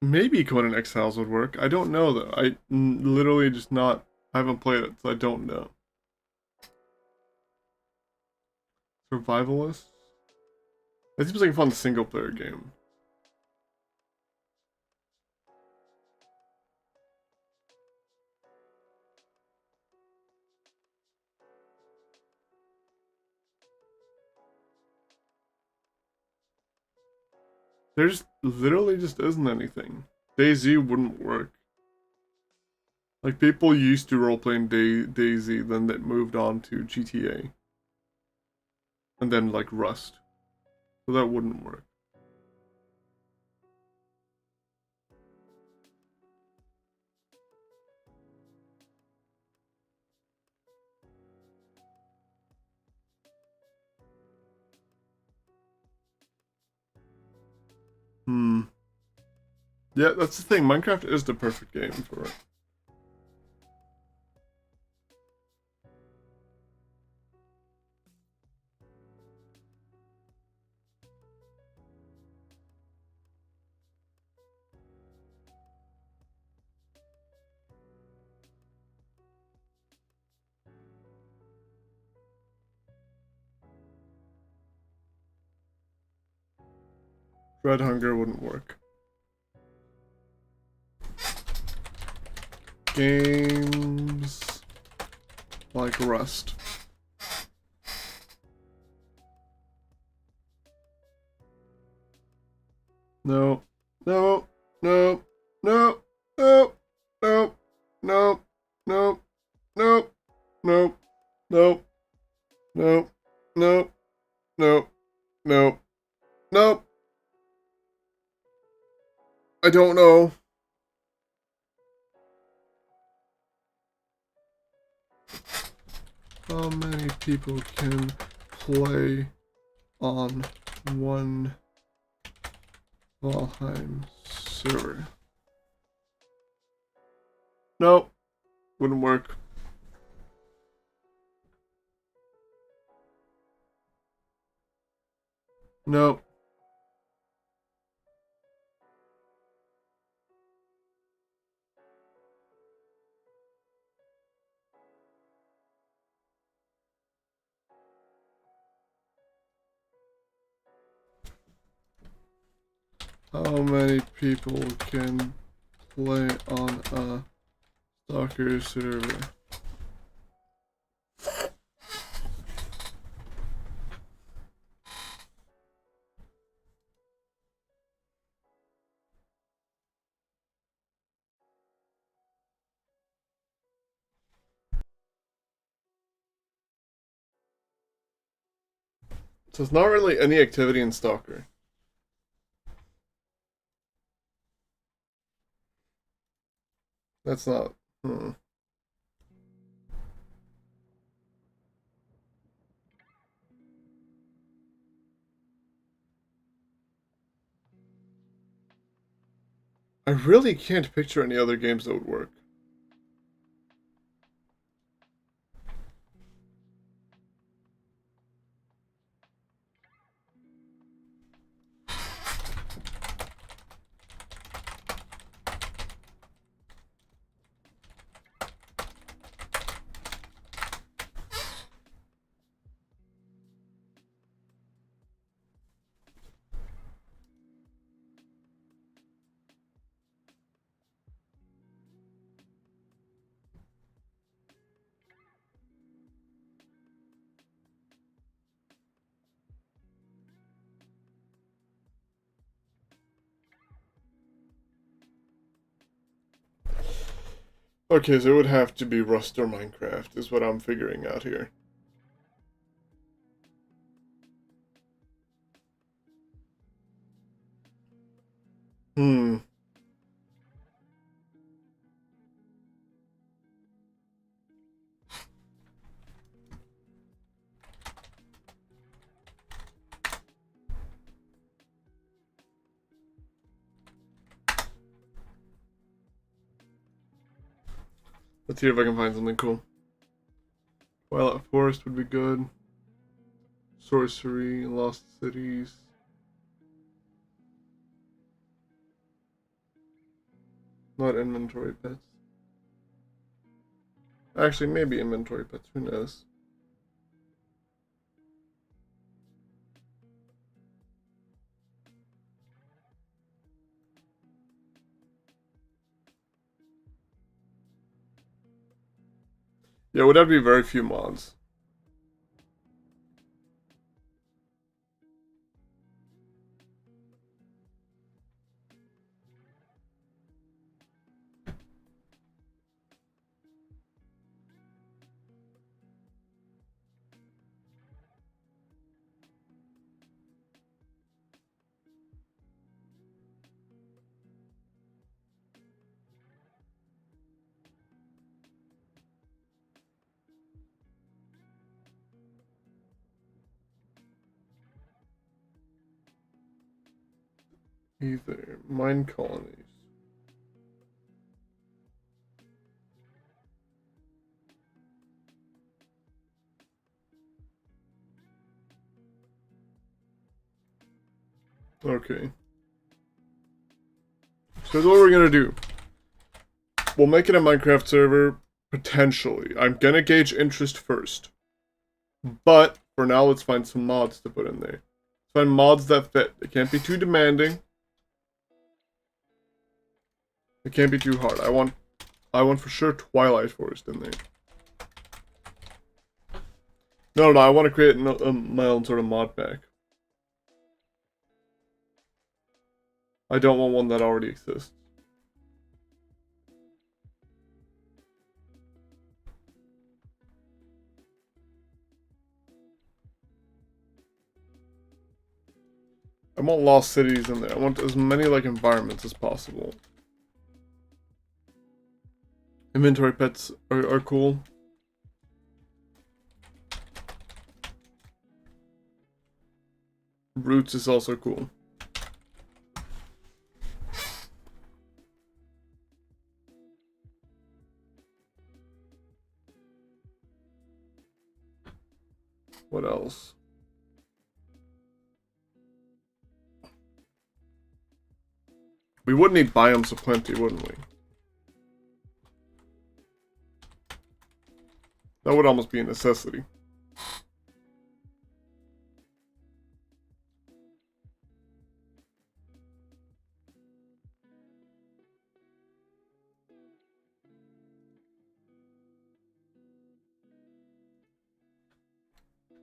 Maybe Conan Exiles would work. I don't know though. Literally just not. I haven't played it, so I don't know. Survivalist? That seems like a fun single player game. There's literally just isn't anything. DayZ wouldn't work. Like, people used to roleplay in DayZ, then they moved on to GTA. And then, like, Rust. So that wouldn't work. Yeah, that's the thing. Minecraft is the perfect game for it. Red Hunger wouldn't work. Games like Rust. No, no, no, no, no, no, no, no, no, no, no, no, no, no, no, no. I don't know. How many people can play on one Valheim server? No, wouldn't work. No. How many people can play on a soccer server? So it's not really any activity in Stalker. That's not. I really can't picture any other games that would work. Okay, so it would have to be Rust or Minecraft, is what I'm figuring out here. Hmm. Let's see if I can find something cool. Twilight Forest would be good. Sorcery, Lost Cities. Not inventory pets. Actually, maybe inventory pets, who knows? Yeah, would have to be very few mods. Either mine colonies. Okay. So what we're gonna do. We'll make it a Minecraft server, potentially. I'm gonna gauge interest first. But, for now, let's find some mods to put in there. Let's find mods that fit. They can't be too demanding. It can't be too hard. I want for sure Twilight Forest in there. No, I want to create my own sort of mod pack. I don't want one that already exists. I want lost cities in there. I want as many like environments as possible. Inventory pets are cool. Roots is also cool. What else? We would need biomes aplenty, wouldn't we? That would almost be a necessity.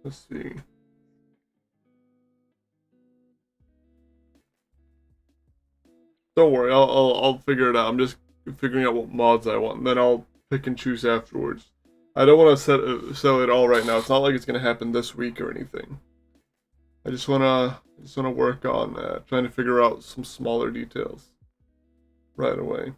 Let's see. Don't worry, I'll figure it out. I'm just figuring out what mods I want, and then I'll pick and choose afterwards. I don't want to sell it all right now. It's not like it's gonna happen this week or anything. I just wanna work on trying to figure out some smaller details right away.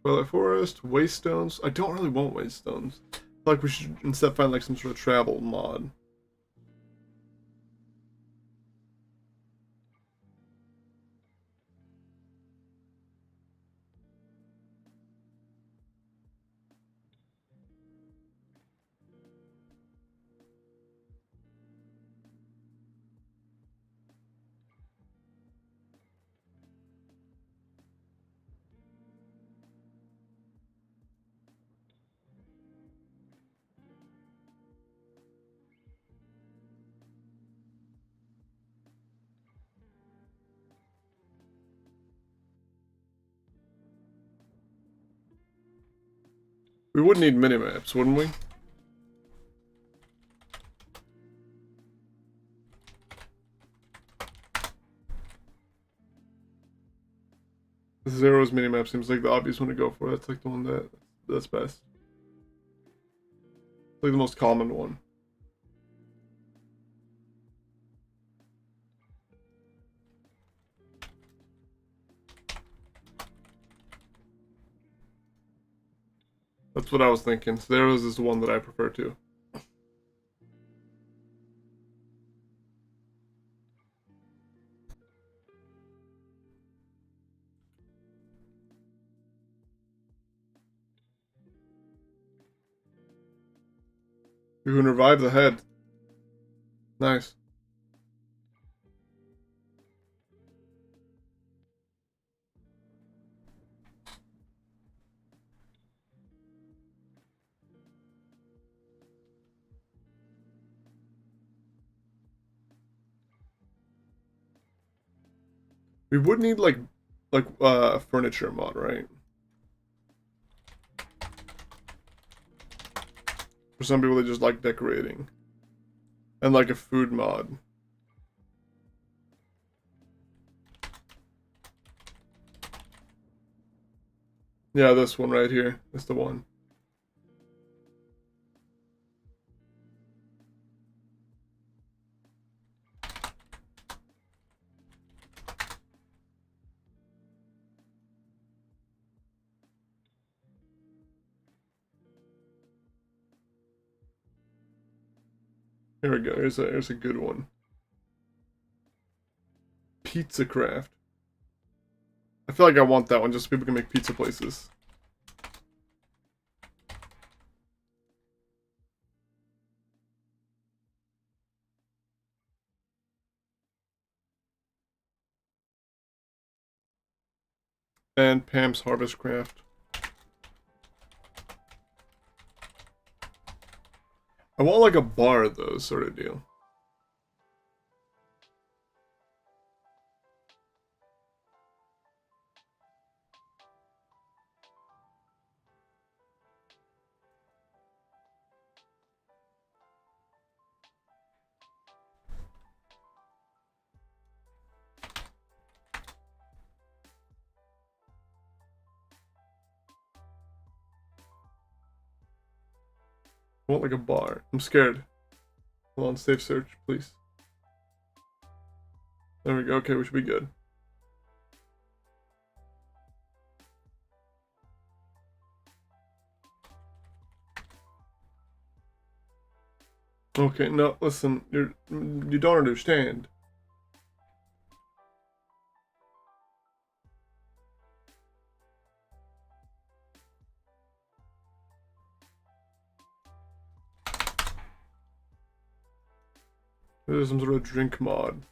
Twilight Forest, Wastestones. I don't really want Wastestones. I feel like we should instead find like some sort of travel mod. We would need minimaps, wouldn't we? Zero's minimap seems like the obvious one to go for. That's like the one that's best. Like the most common one. That's what I was thinking. Zero's is the one that I prefer too. We can revive the head. Nice. We would need like furniture mod, right? For some people, they just like decorating. And like a food mod. Yeah, this one right here is the one. Here we go. Here's a good one. Pizza craft. I feel like I want that one just so people can make pizza places. And Pam's Harvest Craft. I want like a bar though, sort of deal. I want like a bar. I'm scared. Hold on, safe search, please. There we go. Okay, we should be good. Okay, no, listen, you don't understand. There's some sort of drink mod.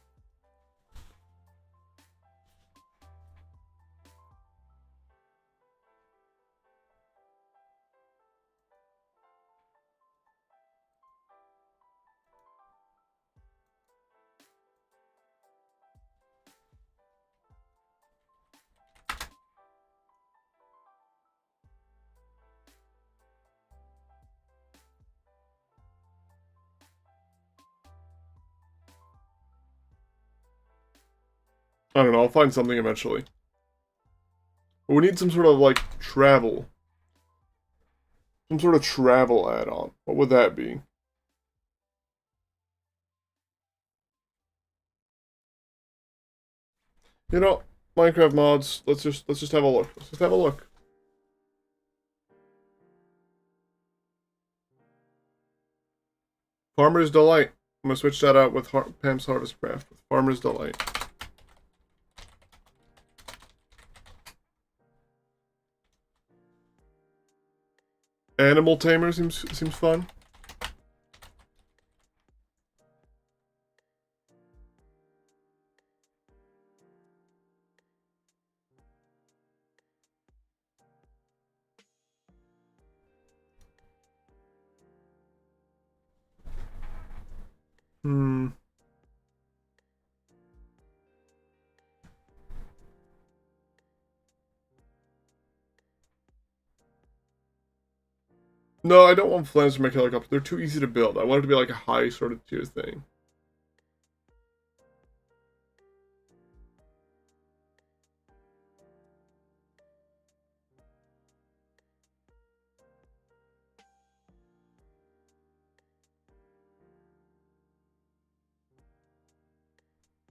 I don't know, I'll find something eventually. But we need some sort of, like, travel. Some sort of travel add-on. What would that be? You know, Minecraft mods, let's just have a look. Let's just have a look. Farmer's Delight. I'm gonna switch that out with Pam's Harvest Craft. With Farmer's Delight. Animal Tamer seems fun. Hmm. No, I don't want flames for my helicopter. They're too easy to build. I want it to be like a high sort of tier thing.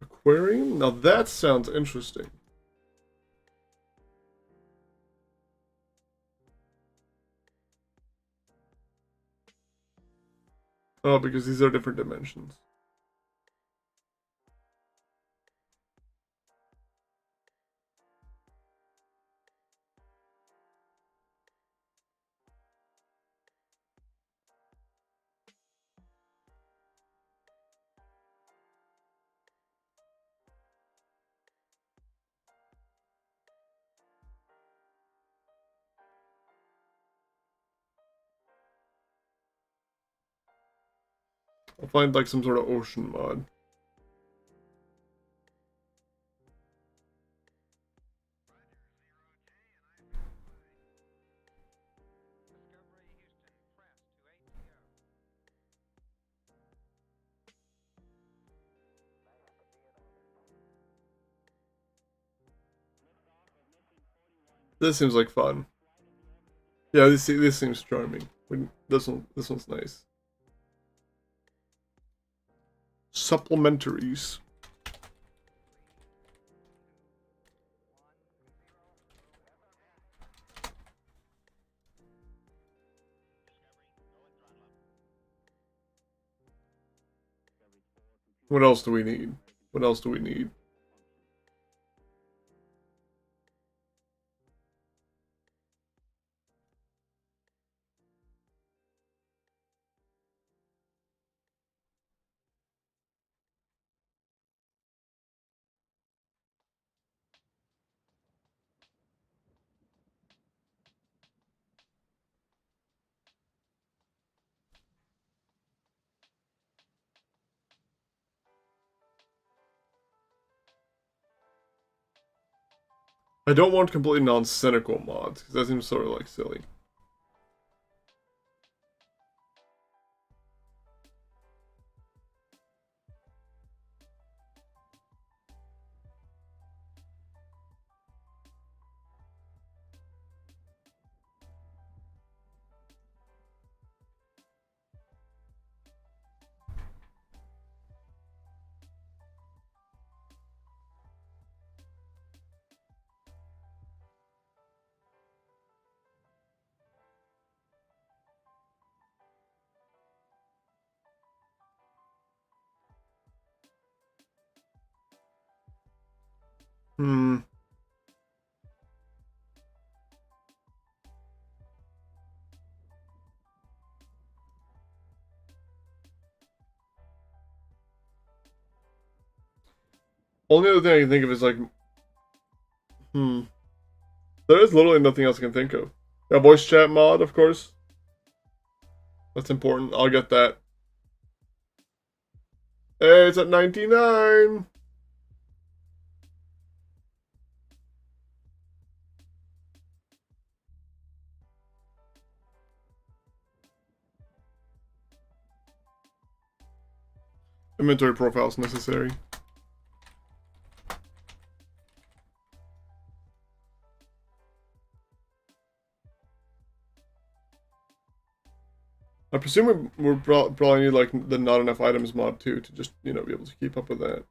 Aquarium? Now that sounds interesting. Oh, because these are different dimensions. I'll find like some sort of ocean mod. This seems like fun. Yeah, this seems charming. This one's nice. Supplementaries. What else do we need? What else do we need? I don't want completely non-cynical mods, because that seems sort of like silly. Hmm. Only other thing I can think of is like, there is literally nothing else I can think of. Yeah, voice chat mod, of course. That's important. I'll get that. Hey, it's at 99. Inventory profiles necessary. I presume we're probably need like the not enough items mod too to just, you know, be able to keep up with that.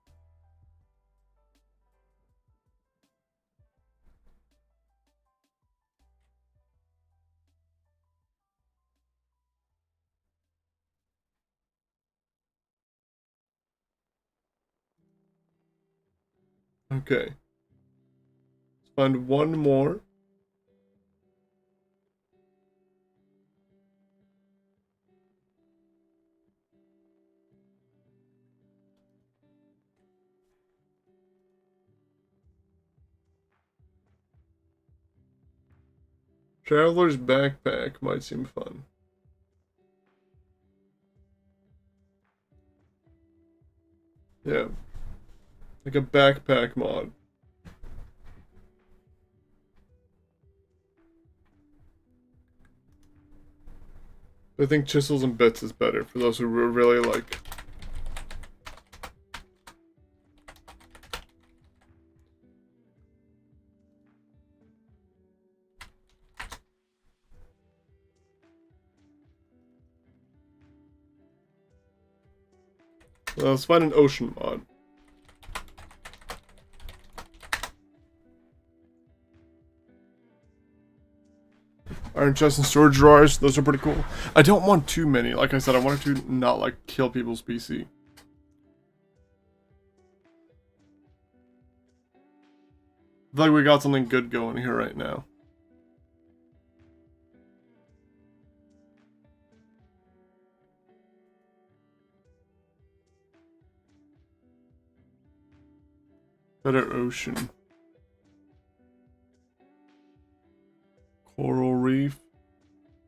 Okay. Let's find one more. Traveler's backpack might seem fun. Yeah. Like a backpack mod. I think chisels and bits is better for those who really like. Let's find an ocean mod. Iron chest and storage drawers, those are pretty cool. I don't want too many. Like I said, I wanted to not like kill people's PC. I feel like we got something good going here right now. Better ocean. Coral reef.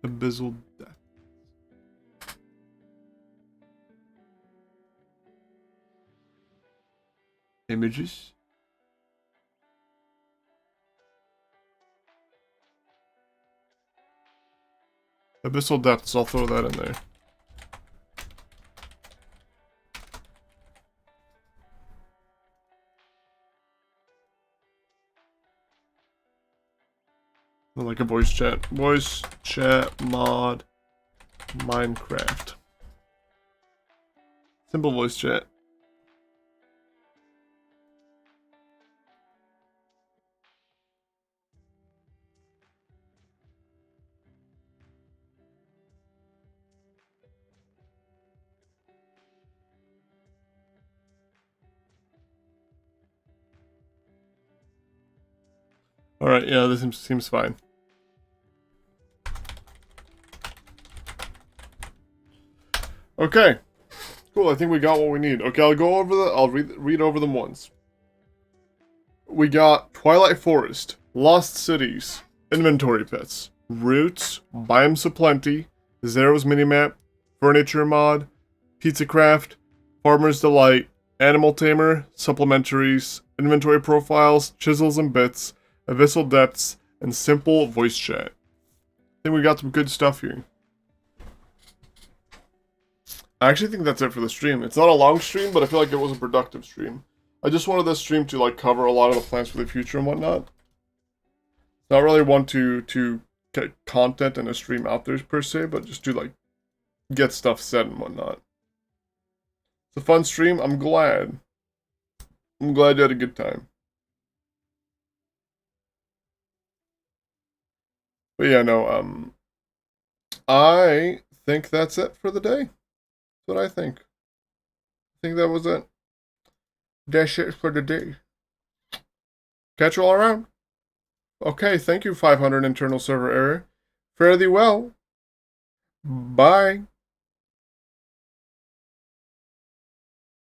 Abyssal depth. Images. Abyssal depths, I'll throw that in there. Like a voice chat. Voice chat mod Minecraft. Simple voice chat. Alright, yeah, this seems fine. Okay. Cool, I think we got what we need. Okay, I'll read over them once. We got Twilight Forest, Lost Cities, Inventory Pets, Roots, Biomes of Plenty, Zero's Minimap, Furniture Mod, Pizza Craft, Farmer's Delight, Animal Tamer, Supplementaries, Inventory Profiles, Chisels and Bits, Abyssal Depths, and Simple Voice Chat. I think we got some good stuff here. I actually think that's it for the stream. It's not a long stream, but I feel like it was a productive stream. I just wanted this stream to like cover a lot of the plans for the future and whatnot. Not really want to get content in a stream out there per se, but just to like get stuff said and whatnot. It's a fun stream. I'm glad. I'm glad you had a good time. But yeah, no, I think that's it for the day. That's what I think. I think that was it. That's it for the day. Catch you all around. Okay, thank you, 500 internal server error. Fare thee well. Bye.